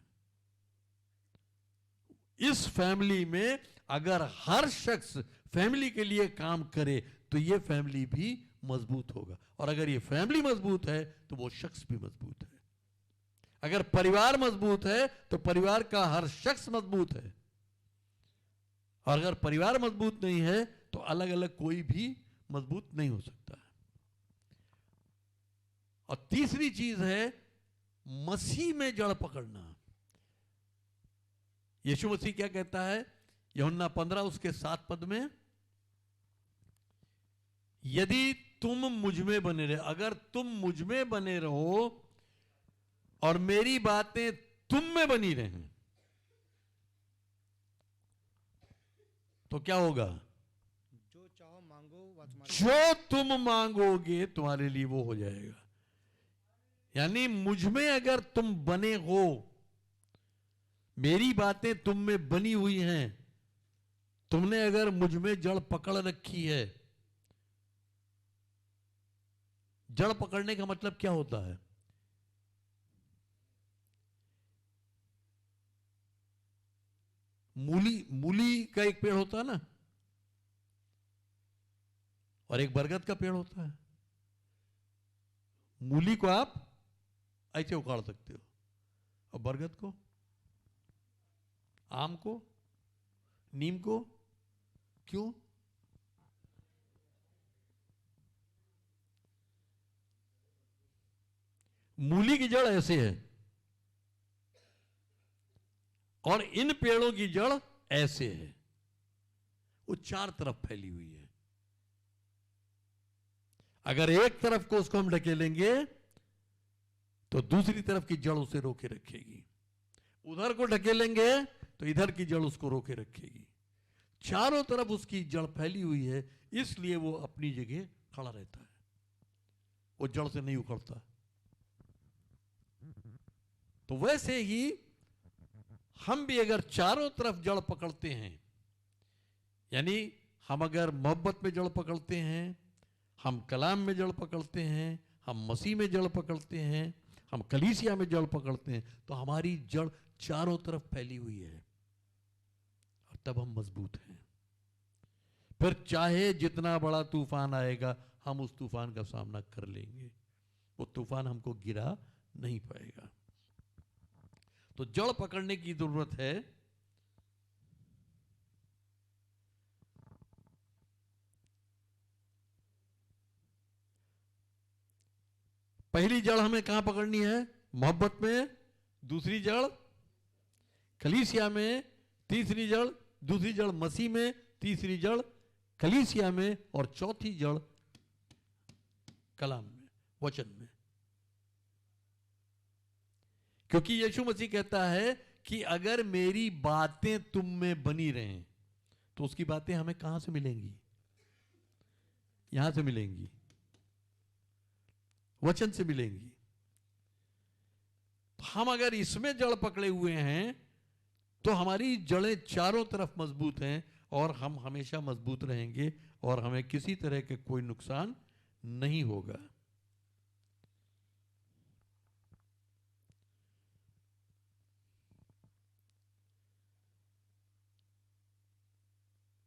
इस फैमिली में अगर हर शख्स फैमिली के लिए काम करे तो ये फैमिली भी मजबूत होगा। और अगर ये फैमिली मजबूत है तो वो शख्स भी मजबूत है। अगर परिवार मजबूत है तो परिवार का हर शख्स मजबूत है। और अगर परिवार मजबूत नहीं है तो अलग अलग कोई भी मजबूत नहीं हो सकता है। और तीसरी चीज है मसीह में जड़ पकड़ना। यीशु मसीह क्या कहता है यूहन्ना 15 उसके 7 पद में, यदि तुम मुझ में बने रहे, अगर तुम मुझ में बने रहो और मेरी बातें तुम में बनी रहें तो क्या होगा? जो चाहो मांगो वह तुम्हारे जो तुम मांगोगे तुम्हारे लिए वो हो जाएगा। यानी मुझ में अगर तुम बने हो, मेरी बातें तुम में बनी हुई हैं, तुमने अगर मुझ में जड़ पकड़ रखी है। जड़ पकड़ने का मतलब क्या होता है? मूली का एक पेड़ होता है ना, और एक बरगद का पेड़ होता है। मूली को आप ऐसे उखाड़ सकते हो, और बरगद को, आम को, नीम को, क्यों? मूली की जड़ ऐसे है और इन पेड़ों की जड़ ऐसे है, वो 4 तरफ फैली हुई है। अगर एक तरफ को उसको हम ढकेलेंगे तो दूसरी तरफ की जड़ उसे रोके रखेगी, उधर को ढकेलेंगे तो इधर की जड़ उसको रोके रखेगी। चारों तरफ उसकी जड़ फैली हुई है, इसलिए वो अपनी जगह खड़ा रहता है, वो जड़ से नहीं उखड़ता। तो वैसे ही हम भी अगर चारों तरफ जड़ पकड़ते हैं, यानी हम अगर मोहब्बत में जड़ पकड़ते हैं, हम कलाम में जड़ पकड़ते हैं, हम मसीह में जड़ पकड़ते हैं, हम कलीसिया में जड़ पकड़ते हैं, तो हमारी जड़ चारों तरफ फैली हुई है और तब हम मजबूत हैं। फिर चाहे जितना बड़ा तूफान आएगा हम उस तूफान का सामना कर लेंगे, वो तूफान हमको गिरा नहीं पाएगा। तो जड़ पकड़ने की जरूरत है। पहली जड़ हमें कहां पकड़नी है? मोहब्बत में, दूसरी जड़ कलीसिया में, तीसरी जड़, दूसरी जड़ मसीह में, तीसरी जड़ कलीसिया में, और चौथी जड़ कलाम में, वचन में। क्योंकि यीशु मसीह कहता है कि अगर मेरी बातें तुम में बनी रहें तो उसकी बातें हमें कहां से मिलेंगी? यहां से मिलेंगी, वचन से मिलेंगी। हम अगर इसमें जड़ पकड़े हुए हैं तो हमारी जड़ें चारों तरफ मजबूत हैं और हम हमेशा मजबूत रहेंगे और हमें किसी तरह के कोई नुकसान नहीं होगा।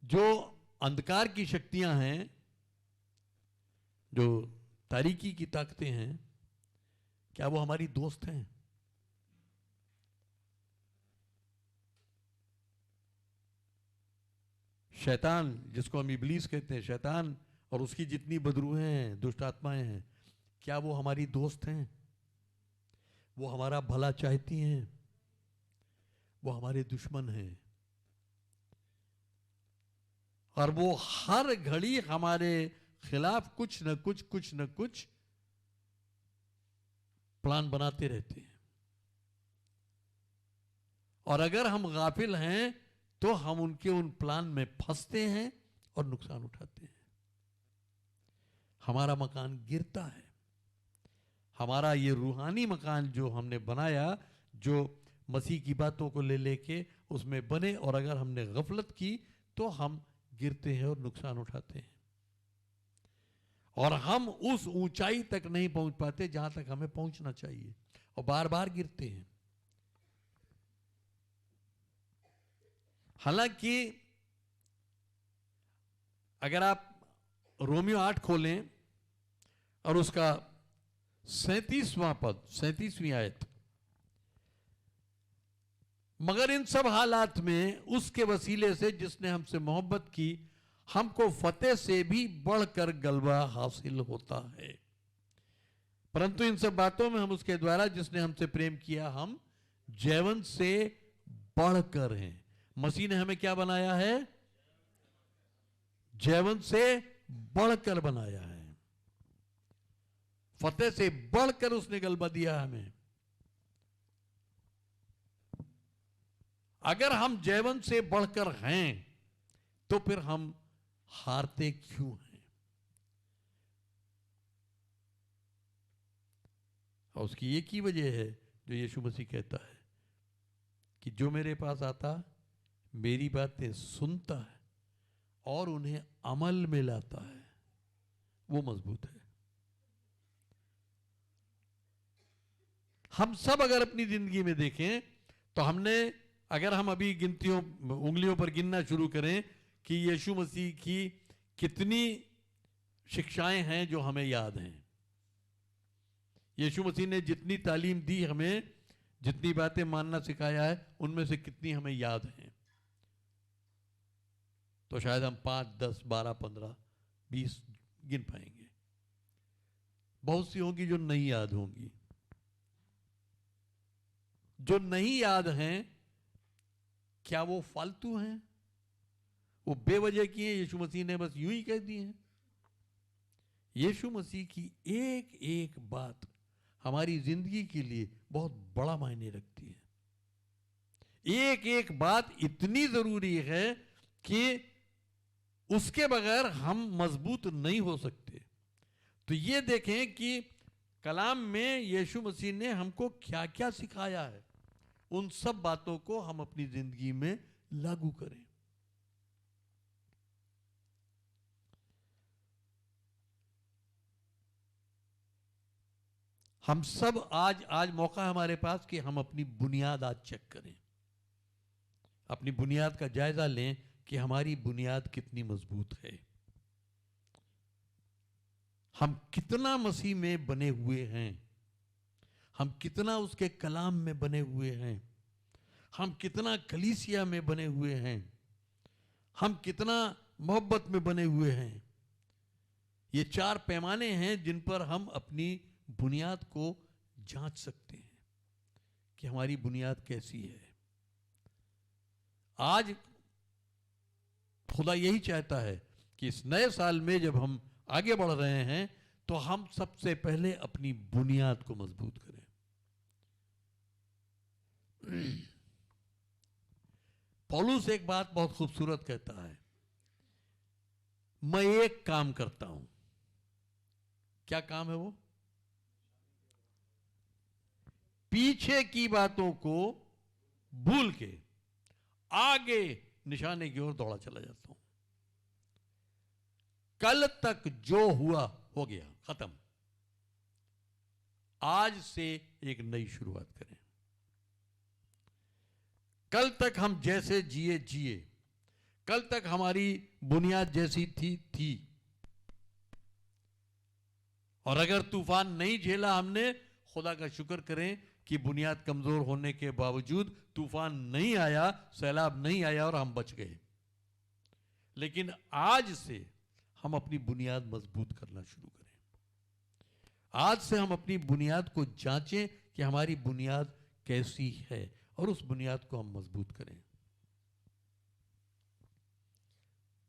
जो अंधकार की शक्तियां हैं जो तारीकी की ताकतें हैं, क्या वो हमारी दोस्त हैं? शैतान, जिसको हम इब्लीस कहते हैं, शैतान और उसकी जितनी बदरूहें हैं, दुष्ट आत्माएं हैं, क्या वो हमारी दोस्त हैं? वो हमारा भला चाहती हैं? वो हमारे दुश्मन हैं। और वो हर घड़ी हमारे खिलाफ कुछ न कुछ प्लान बनाते रहते हैं। और अगर हम गाफिल हैं तो हम उनके उन प्लान में फंसते हैं और नुकसान उठाते हैं। हमारा मकान गिरता है। हमारा ये रूहानी मकान जो हमने बनाया, जो मसीह की बातों को ले लेके उसमें बने, और अगर हमने गफलत की तो हम गिरते हैं और नुकसान उठाते हैं। और हम उस ऊंचाई तक नहीं पहुंच पाते जहां तक हमें पहुंचना चाहिए, और बार बार गिरते हैं। हालांकि अगर आप रोमियो 8 खोलें और उसका 37वां पद, 37वीं आयत, मगर इन सब हालात में उसके वसीले से जिसने हमसे मोहब्बत की, हमको फतेह से भी बढ़कर गलबा हासिल होता है। परंतु इन सब बातों में हम उसके द्वारा जिसने हमसे प्रेम किया, हम जैवन से बढ़कर हैं। मसीह ने हमें क्या बनाया है? जैवन से बढ़कर बनाया है। फतेह से बढ़कर उसने गलबा दिया हमें। अगर हम जैवन से बढ़कर हैं तो फिर हम हारते क्यों हैं? और उसकी एक ही वजह है जो यीशु मसीह कहता है कि जो मेरे पास आता, मेरी बातें सुनता है और उन्हें अमल में लाता है, वो मजबूत है। हम सब अगर अपनी जिंदगी में देखें तो हमने, अगर हम अभी गिनतियों, उंगलियों पर गिनना शुरू करें कि यीशु मसीह की कितनी शिक्षाएं हैं जो हमें याद हैं, यीशु मसीह ने जितनी तालीम दी हमें, जितनी बातें मानना सिखाया है, उनमें से कितनी हमें याद हैं, तो शायद हम 5, 10, 12, 15, 20 गिन पाएंगे। बहुत सी होंगी जो नहीं याद होंगी। जो नहीं याद हैं, क्या वो फालतू हैं? वो बेवजह की हैं? यीशु मसीह ने बस यूं ही कह दी हैं? यीशु मसीह की एक एक बात हमारी जिंदगी के लिए बहुत बड़ा मायने रखती है। एक एक बात इतनी जरूरी है कि उसके बगैर हम मजबूत नहीं हो सकते। तो ये देखें कि कलाम में यीशु मसीह ने हमको क्या क्या सिखाया है, उन सब बातों को हम अपनी जिंदगी में लागू करें। हम सब आज मौका हमारे पास कि हम अपनी बुनियाद आज चेक करें, अपनी बुनियाद का जायजा लें कि हमारी बुनियाद कितनी मजबूत है। हम कितना मसीह में बने हुए हैं, हम कितना उसके कलाम में बने हुए हैं, हम कितना कलीसिया में बने हुए हैं, हम कितना मोहब्बत में बने हुए हैं। ये 4 पैमाने हैं जिन पर हम अपनी बुनियाद को जांच सकते हैं कि हमारी बुनियाद कैसी है। आज खुदा यही चाहता है कि इस नए साल में जब हम आगे बढ़ रहे हैं तो हम सबसे पहले अपनी बुनियाद को मजबूत करें। पौलुस एक बात बहुत खूबसूरत कहता है, मैं एक काम करता हूं। क्या काम है वो? पीछे की बातों को भूल के आगे निशाने की ओर दौड़ा चला जाता हूं। कल तक जो हुआ हो गया, खत्म। आज से एक नई शुरुआत करें। कल तक हम जैसे जिए, कल तक हमारी बुनियाद जैसी थी। और अगर तूफान नहीं झेला हमने, खुदा का शुक्र करें कि बुनियाद कमजोर होने के बावजूद तूफान नहीं आया, सैलाब नहीं आया और हम बच गए। लेकिन आज से हम अपनी बुनियाद मजबूत करना शुरू करें। आज से हम अपनी बुनियाद को जांचें कि हमारी बुनियाद कैसी है और उस बुनियाद को हम मजबूत करें।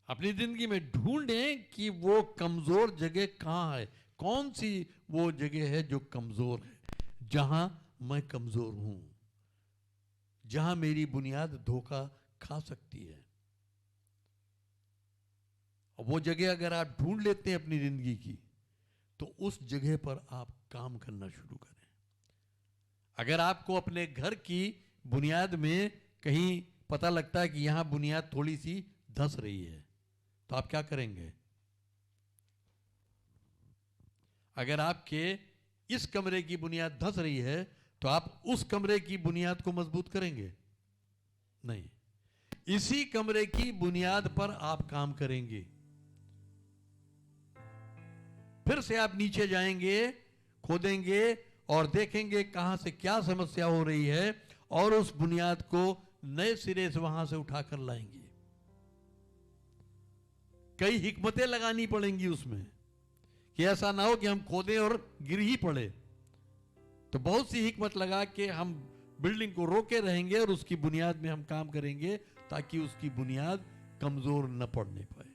अपनी जिंदगी में ढूंढें कि वो कमजोर जगह कहां है, कौन सी वो जगह है जो कमजोर है, जहां मैं कमजोर हूं, जहां मेरी बुनियाद धोखा खा सकती है। और वो जगह अगर आप ढूंढ लेते हैं अपनी जिंदगी की, तो उस जगह पर आप काम करना शुरू करें। अगर आपको अपने घर की बुनियाद में कहीं पता लगता है कि यहां बुनियाद थोड़ी सी धंस रही है, तो आप क्या करेंगे? अगर आपके इस कमरे की बुनियाद धंस रही है, तो आप उस कमरे की बुनियाद को मजबूत करेंगे? नहीं, इसी कमरे की बुनियाद पर आप काम करेंगे। फिर से आप नीचे जाएंगे, खोदेंगे और देखेंगे कहां से क्या समस्या हो रही है, और उस बुनियाद को नए सिरे से वहां से उठाकर लाएंगे। कई हिकमतें लगानी पड़ेंगी उसमें, कि ऐसा ना हो कि हम खोदें और गिर ही पड़े। तो बहुत सी हिकमत लगा के हम बिल्डिंग को रोके रहेंगे और उसकी बुनियाद में हम काम करेंगे, ताकि उसकी बुनियाद कमजोर न पड़ने पाए।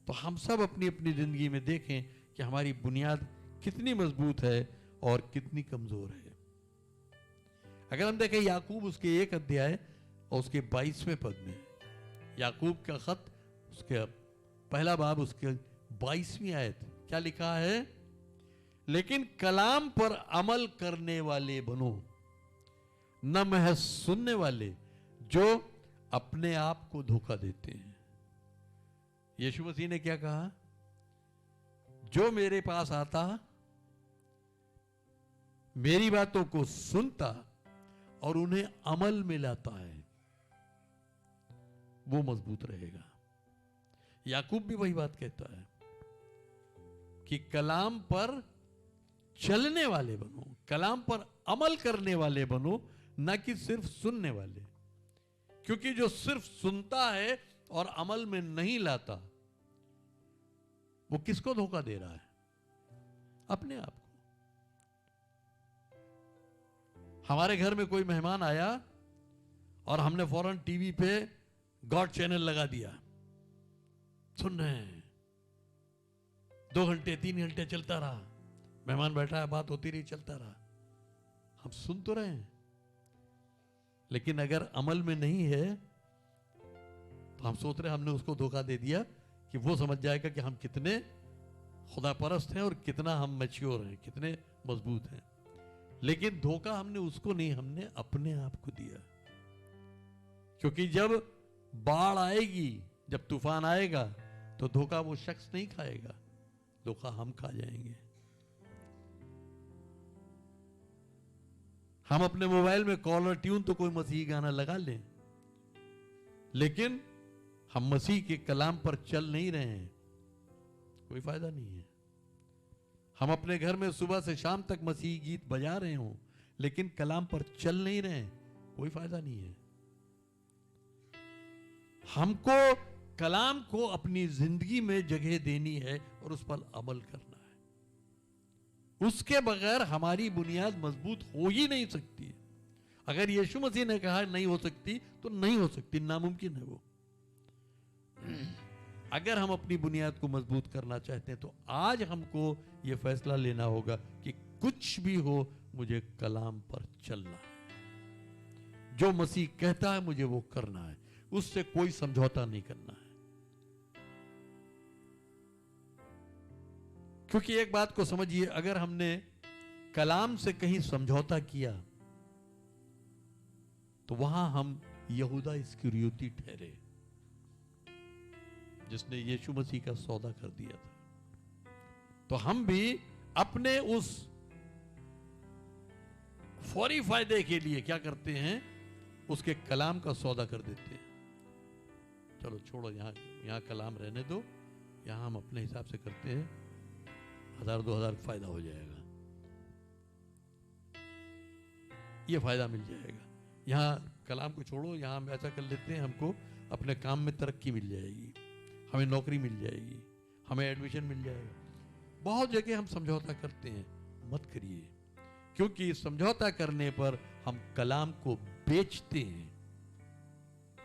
तो हम सब अपनी अपनी जिंदगी में देखें कि हमारी बुनियाद कितनी मजबूत है और कितनी कमजोर है। अगर हम देखें याकूब उसके 1 अध्याय और उसके 22वें पद में, याकूब का खत उसके पहला बाब उसके 22वीं आयत, क्या लिखा है? लेकिन कलाम पर अमल करने वाले बनो, न महज सुनने वाले जो अपने आप को धोखा देते हैं। यीशु मसीह ने क्या कहा? जो मेरे पास आता, मेरी बातों को सुनता और उन्हें अमल में लाता है, वो मजबूत रहेगा। याकूब भी वही बात कहता है कि कलाम पर चलने वाले बनो, कलाम पर अमल करने वाले बनो, ना कि सिर्फ सुनने वाले। क्योंकि जो सिर्फ सुनता है और अमल में नहीं लाता, वो किसको धोखा दे रहा है? अपने आप को। हमारे घर में कोई मेहमान आया और हमने फौरन टीवी पे गॉड चैनल लगा दिया, सुन रहे हैं, 2 घंटे 3 घंटे चलता रहा, मेहमान बैठा है, बात होती रही, चलता रहा, हम सुन तो रहे हैं, लेकिन अगर अमल में नहीं है तो हम सोच रहे हैं हमने उसको धोखा दे दिया कि वो समझ जाएगा कि हम कितने खुदा परस्त हैं और कितना हम मैच्योर हैं, कितने मजबूत हैं। लेकिन धोखा हमने उसको नहीं, हमने अपने आप को दिया। क्योंकि जब बाढ़ आएगी, जब तूफान आएगा, तो धोखा वो शख्स नहीं खाएगा, धोखा हम खा जाएंगे। हम अपने मोबाइल में कॉलर ट्यून तो कोई मसीही गाना लगा लें, लेकिन हम मसीह के कलाम पर चल नहीं रहे हैं, कोई फायदा नहीं है। हम अपने घर में सुबह से शाम तक मसीही गीत बजा रहे हों, लेकिन कलाम पर चल नहीं रहे हैं, कोई फायदा नहीं है। हमको कलाम को अपनी जिंदगी में जगह देनी है और उस पर अमल करना है। उसके बगैर हमारी बुनियाद मजबूत हो ही नहीं सकती। अगर यीशु मसीह ने कहा नहीं हो सकती, तो नहीं हो सकती, नामुमकिन है वो। अगर हम अपनी बुनियाद को मजबूत करना चाहते हैं, तो आज हमको यह फैसला लेना होगा कि कुछ भी हो, मुझे कलाम पर चलना है। जो मसीह कहता है मुझे वो करना है, उससे कोई समझौता नहीं करना है। क्योंकि एक बात को समझिए, अगर हमने कलाम से कहीं समझौता किया, तो वहां हम यहूदा इस्करियोती ठहरे, जिसने यीशु मसीह का सौदा कर दिया था। तो हम भी अपने उस फौरी फायदे के लिए क्या करते हैं? उसके कलाम का सौदा कर देते हैं। चलो छोड़ो, यहां कलाम रहने दो, यहां हम अपने हिसाब से करते हैं। 1000 2000 फायदा हो जाएगा, ये फायदा मिल जाएगा। यहाँ कलाम को छोड़ो, यहाँ हम ऐसा कर लेते हैं, हमको अपने काम में तरक्की मिल जाएगी, हमें नौकरी मिल जाएगी, हमें एडमिशन मिल जाएगा। बहुत जगह हम समझौता करते हैं, मत करिए, क्योंकि समझौता करने पर हम कलाम को बेचते हैं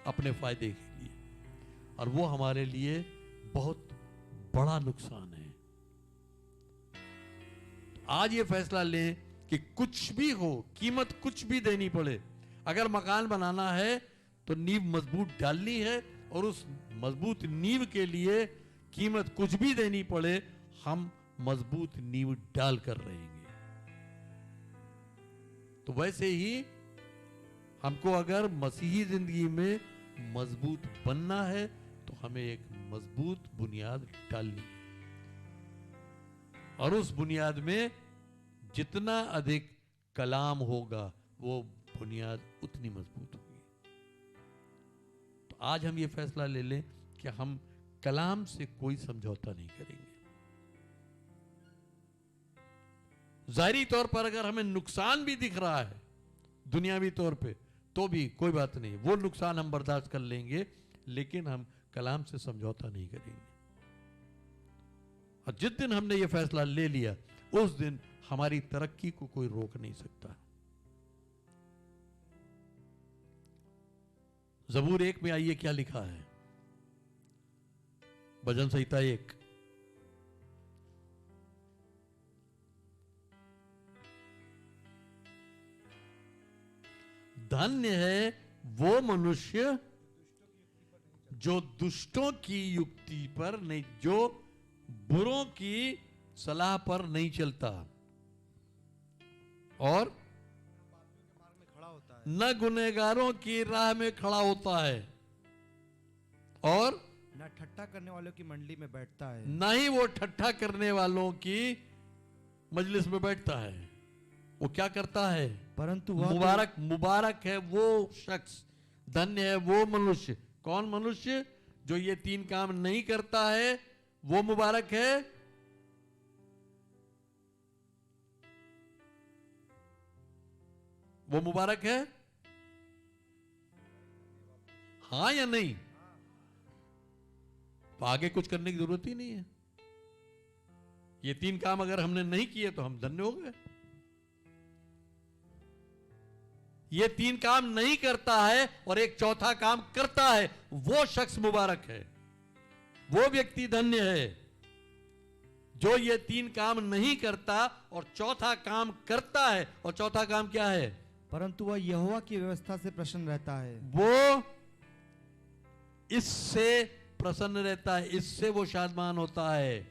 अपने फायदे के लिए, और वो हमारे लिए बहुत बड़ा नुकसान है। आज ये फैसला लें कि कुछ भी हो, कीमत कुछ भी देनी पड़े, अगर मकान बनाना है तो नींव मजबूत डालनी है, और उस मजबूत नींव के लिए कीमत कुछ भी देनी पड़े, हम मजबूत नींव डाल कर रहेंगे। तो वैसे ही हमको अगर मसीही जिंदगी में मजबूत बनना है तो हमें एक मजबूत बुनियाद डालनी है, और उस बुनियाद में जितना अधिक कलाम होगा वो बुनियाद उतनी मजबूत होगी। तो आज हम ये फैसला ले लें कि हम कलाम से कोई समझौता नहीं करेंगे। जाहिरी तौर पर अगर हमें नुकसान भी दिख रहा है दुनियावी तौर पे, तो भी कोई बात नहीं, वो नुकसान हम बर्दाश्त कर लेंगे, लेकिन हम कलाम से समझौता नहीं करेंगे। और जिस दिन हमने ये फैसला ले लिया, उस दिन हमारी तरक्की को कोई रोक नहीं सकता। ज़बूर 1 में आइए क्या लिखा है, भजन संहिता 1। धन्य है वो मनुष्य जो दुष्टों की युक्ति पर नहीं, जो बुरों की सलाह पर नहीं चलता, और न गुनहगारों की राह में खड़ा होता है, और न ठट्ठा करने वालों की मंडली में बैठता है, न ही वो ठट्ठा करने वालों की मजलिस में बैठता है। वो क्या करता है? परंतु वह मुबारक मुबारक है वो शख्स, धन्य है वो मनुष्य। कौन मनुष्य? जो ये 3 काम नहीं करता है, वो मुबारक है। वो मुबारक है, हाँ या नहीं? तो आगे कुछ करने की जरूरत ही नहीं है। ये 3 काम अगर हमने नहीं किए तो हम धन्य हो गए। ये 3 काम नहीं करता है और एक चौथा काम करता है, वो शख्स मुबारक है, वो व्यक्ति धन्य है। जो ये 3 काम नहीं करता और चौथा काम करता है, और चौथा काम क्या है? परंतु वह यहोवा की व्यवस्था से प्रसन्न रहता है। वो इससे प्रसन्न रहता है, इससे वो शादमान होता है,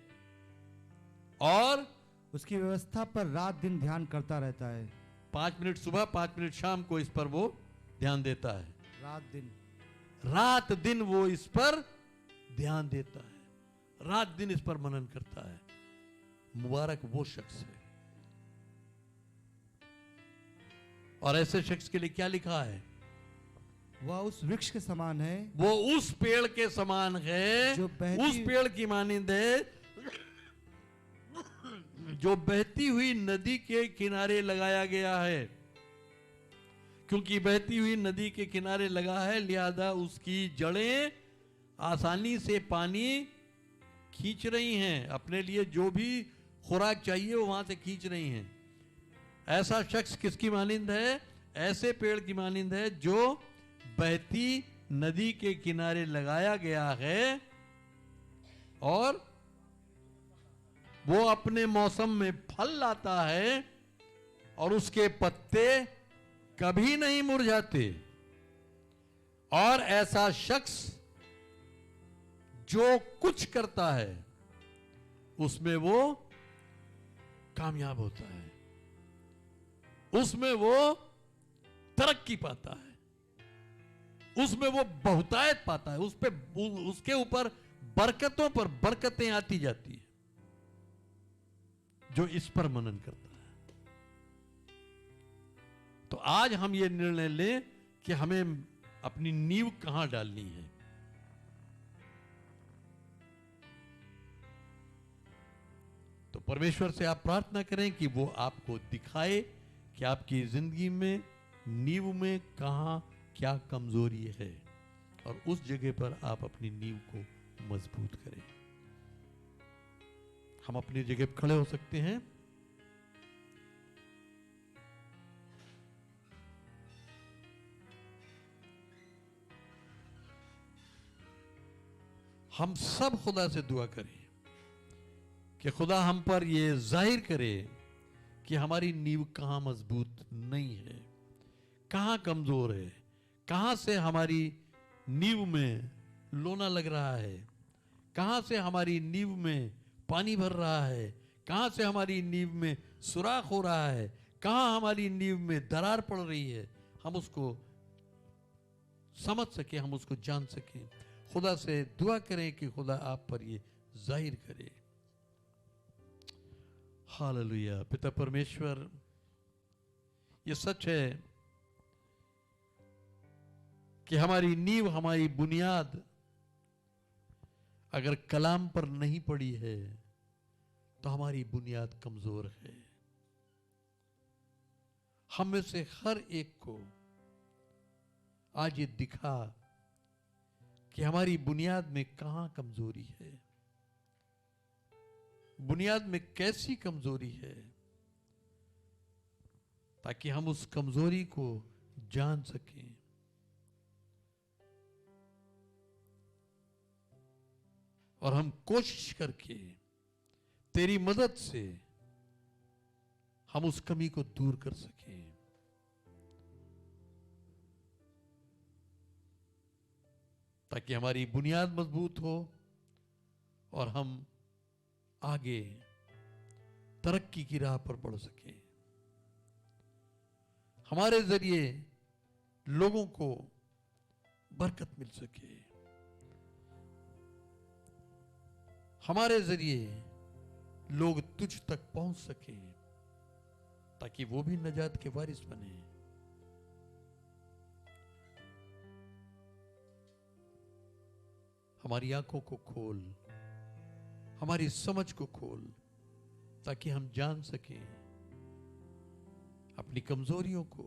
और उसकी व्यवस्था पर रात दिन ध्यान करता रहता है। 5 मिनट सुबह 5 मिनट शाम को इस पर वो ध्यान देता है। रात दिन वो इस पर ध्यान देता है, रात दिन इस पर मनन करता है। मुबारक वो शख्स है। और ऐसे शख्स के लिए क्या लिखा है? वह उस वृक्ष के समान है, वो उस पेड़ के समान है, जो उस पेड़ की मानिंद है जो बहती हुई नदी के किनारे लगाया गया है। क्योंकि बहती हुई नदी के किनारे लगा है, लिहाजा उसकी जड़ें आसानी से पानी खींच रही हैं, अपने लिए जो भी खुराक चाहिए वो वहां से खींच रही हैं। ऐसा शख्स किसकी मानिंद है? ऐसे पेड़ की मानिंद है जो बहती नदी के किनारे लगाया गया है, और वो अपने मौसम में फल लाता है, और उसके पत्ते कभी नहीं मुरझाते। और ऐसा शख्स जो कुछ करता है उसमें वो कामयाब होता है, उसमें वो तरक्की पाता है, उसमें वो बहुतायत पाता है, उसके ऊपर बरकतों पर बरकतें आती जाती है, जो इस पर मनन करता है। तो आज हम ये निर्णय लें कि हमें अपनी नींव कहां डालनी है। तो परमेश्वर से आप प्रार्थना करें कि वो आपको दिखाए कि आपकी जिंदगी में नींव में कहाँ क्या कमजोरी है और उस जगह पर आप अपनी नींव को मजबूत करें। हम अपनी जगह पर खड़े हो सकते हैं। हम सब खुदा से दुआ करें कि खुदा हम पर ये जाहिर करे कि हमारी नींव कहाँ मजबूत नहीं है, कहाँ कमजोर है, कहाँ से हमारी नींव में लोना लग रहा है, कहाँ से हमारी नींव में पानी भर रहा है, कहाँ से हमारी नींव में सुराख हो रहा है, कहाँ हमारी नींव में दरार पड़ रही है। हम उसको समझ सके, हम उसको जान सके। खुदा से दुआ करें कि खुदा आप पर ये जाहिर करे। हालेलुया। पिता परमेश्वर, ये सच है कि हमारी नींव, हमारी बुनियाद अगर कलाम पर नहीं पड़ी है तो हमारी बुनियाद कमजोर है। हम में से हर एक को आज ये दिखा कि हमारी बुनियाद में कहां कमजोरी है, बुनियाद में कैसी कमजोरी है, ताकि हम उस कमजोरी को जान सकें और हम कोशिश करके तेरी मदद से हम उस कमी को दूर कर सकें। ताकि हमारी बुनियाद मजबूत हो और हम आगे तरक्की की राह पर बढ़ सके। हमारे जरिए लोगों को बरकत मिल सके, हमारे जरिए लोग तुझ तक पहुंच सके, ताकि वो भी नजात के वारिस बने। हमारी आंखों को खोल, हमारी समझ को खोल, ताकि हम जान सकें अपनी कमजोरियों को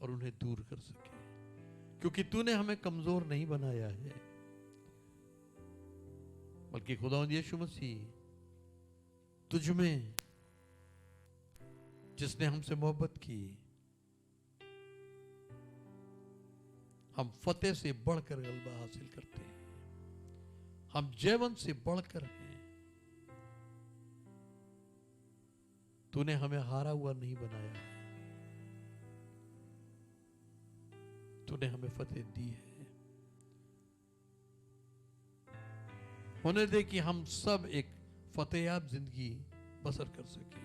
और उन्हें दूर कर सकें। क्योंकि तूने हमें कमजोर नहीं बनाया है, बल्कि खुदावंद यीशु मसीह तुझ में, जिसने हमसे मोहब्बत की, हम फतेह से बढ़कर गलबा हासिल करते हैं। हम जयवंत से बढ़कर हैं। तूने हमें हारा हुआ नहीं बनाया है, तूने हमें फतेह दी है। होने दे कि हम सब एक फतेहयाब जिंदगी बसर कर सके,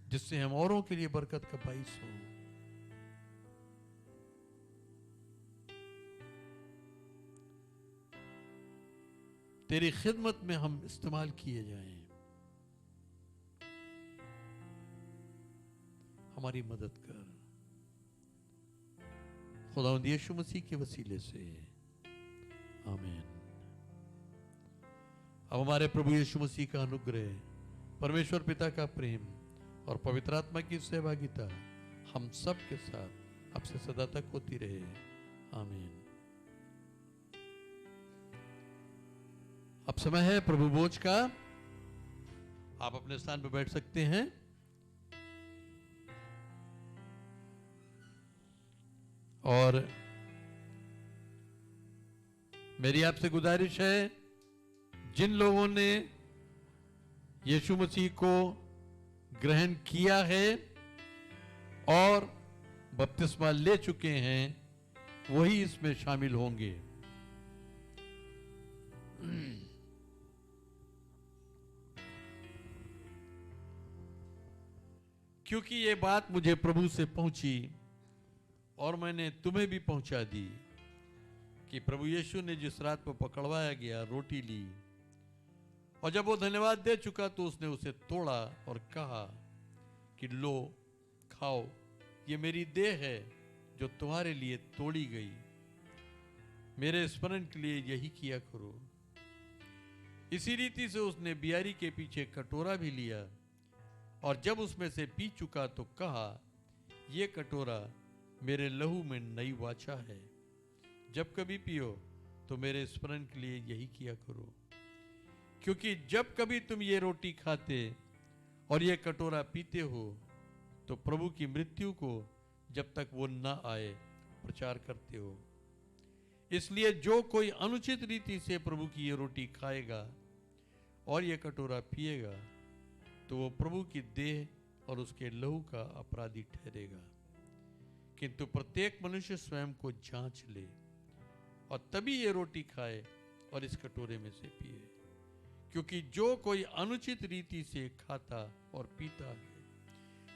जिससे हम औरों के लिए बरकत का बाइस हो। तेरी खिदमत में हम इस्तेमाल किए जाएं। हमारी मदद कर खुदावंद यीशु मसीह के वसीले से, आमीन। अब हमारे प्रभु यीशु मसीह का अनुग्रह, परमेश्वर पिता का प्रेम और पवित्र आत्मा की सहभागिता हम सब के साथ अब से सदा तक होती रहे, आमीन। अब समय है प्रभु भोज का। आप अपने स्थान पर बैठ सकते हैं। और मेरी आपसे गुजारिश है, जिन लोगों ने यीशु मसीह को ग्रहण किया है और बपतिस्मा ले चुके हैं, वही इसमें शामिल होंगे। क्योंकि ये बात मुझे प्रभु से पहुंची और मैंने तुम्हें भी पहुंचा दी कि प्रभु यीशु ने जिस रात को पकड़वाया गया, रोटी ली और जब वो धन्यवाद दे चुका तो उसने उसे तोड़ा और कहा कि लो खाओ, ये मेरी देह है जो तुम्हारे लिए तोड़ी गई, मेरे स्मरण के लिए यही किया करो। इसी रीति से उसने बियारी के पीछे कटोरा भी लिया और जब उसमें से पी चुका तो कहा, ये कटोरा मेरे लहू में नई वाचा है। जब कभी पियो तो मेरे स्मरण के लिए यही किया करो। क्योंकि जब कभी तुम ये रोटी खाते और ये कटोरा पीते हो तो प्रभु की मृत्यु को जब तक वो न आए प्रचार करते हो। इसलिए जो कोई अनुचित रीति से प्रभु की ये रोटी खाएगा और ये कटोरा पिएगा तो वो प्रभु की देह और उसके लहू का अपराधी ठहरेगा। किंतु प्रत्येक मनुष्य स्वयं को जांच ले और तभी ये रोटी खाए और इस कटोरे में से पिए। क्योंकि जो कोई अनुचित रीति से खाता और पीता है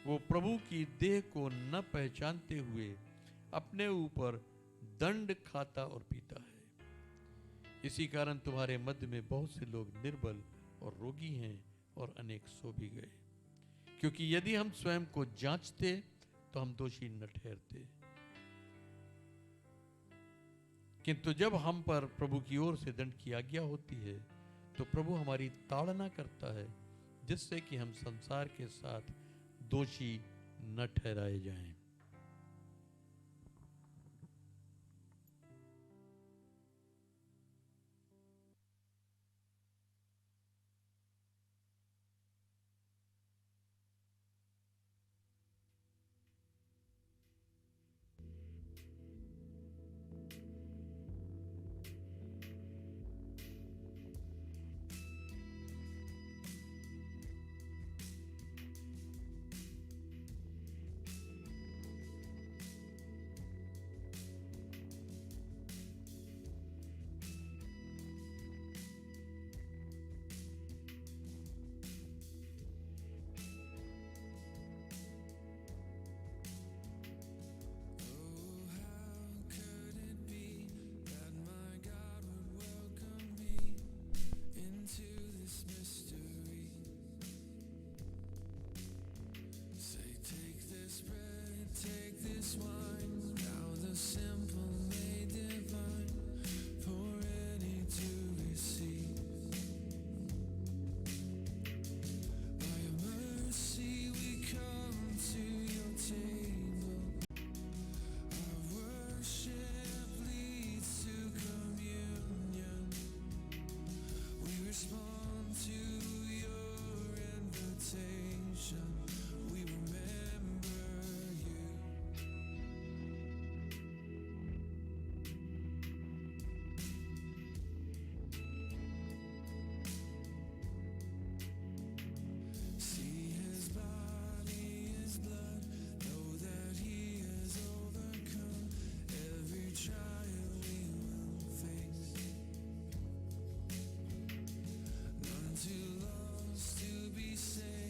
वो प्रभु की देह को न पहचानते हुए अपने ऊपर दंड खाता और पीता है। इसी कारण तुम्हारे मध्य में बहुत से लोग निर्बल और रोगी हैं और अनेक सो भी गए। क्योंकि यदि हम स्वयं को जांचते तो हम दोषी न ठहरते, किंतु जब हम पर प्रभु की ओर से दंड की आज्ञा होती है तो प्रभु हमारी ताड़ना करता है, जिससे कि हम संसार के साथ दोषी न ठहराए जाएं। Too lost to be saved.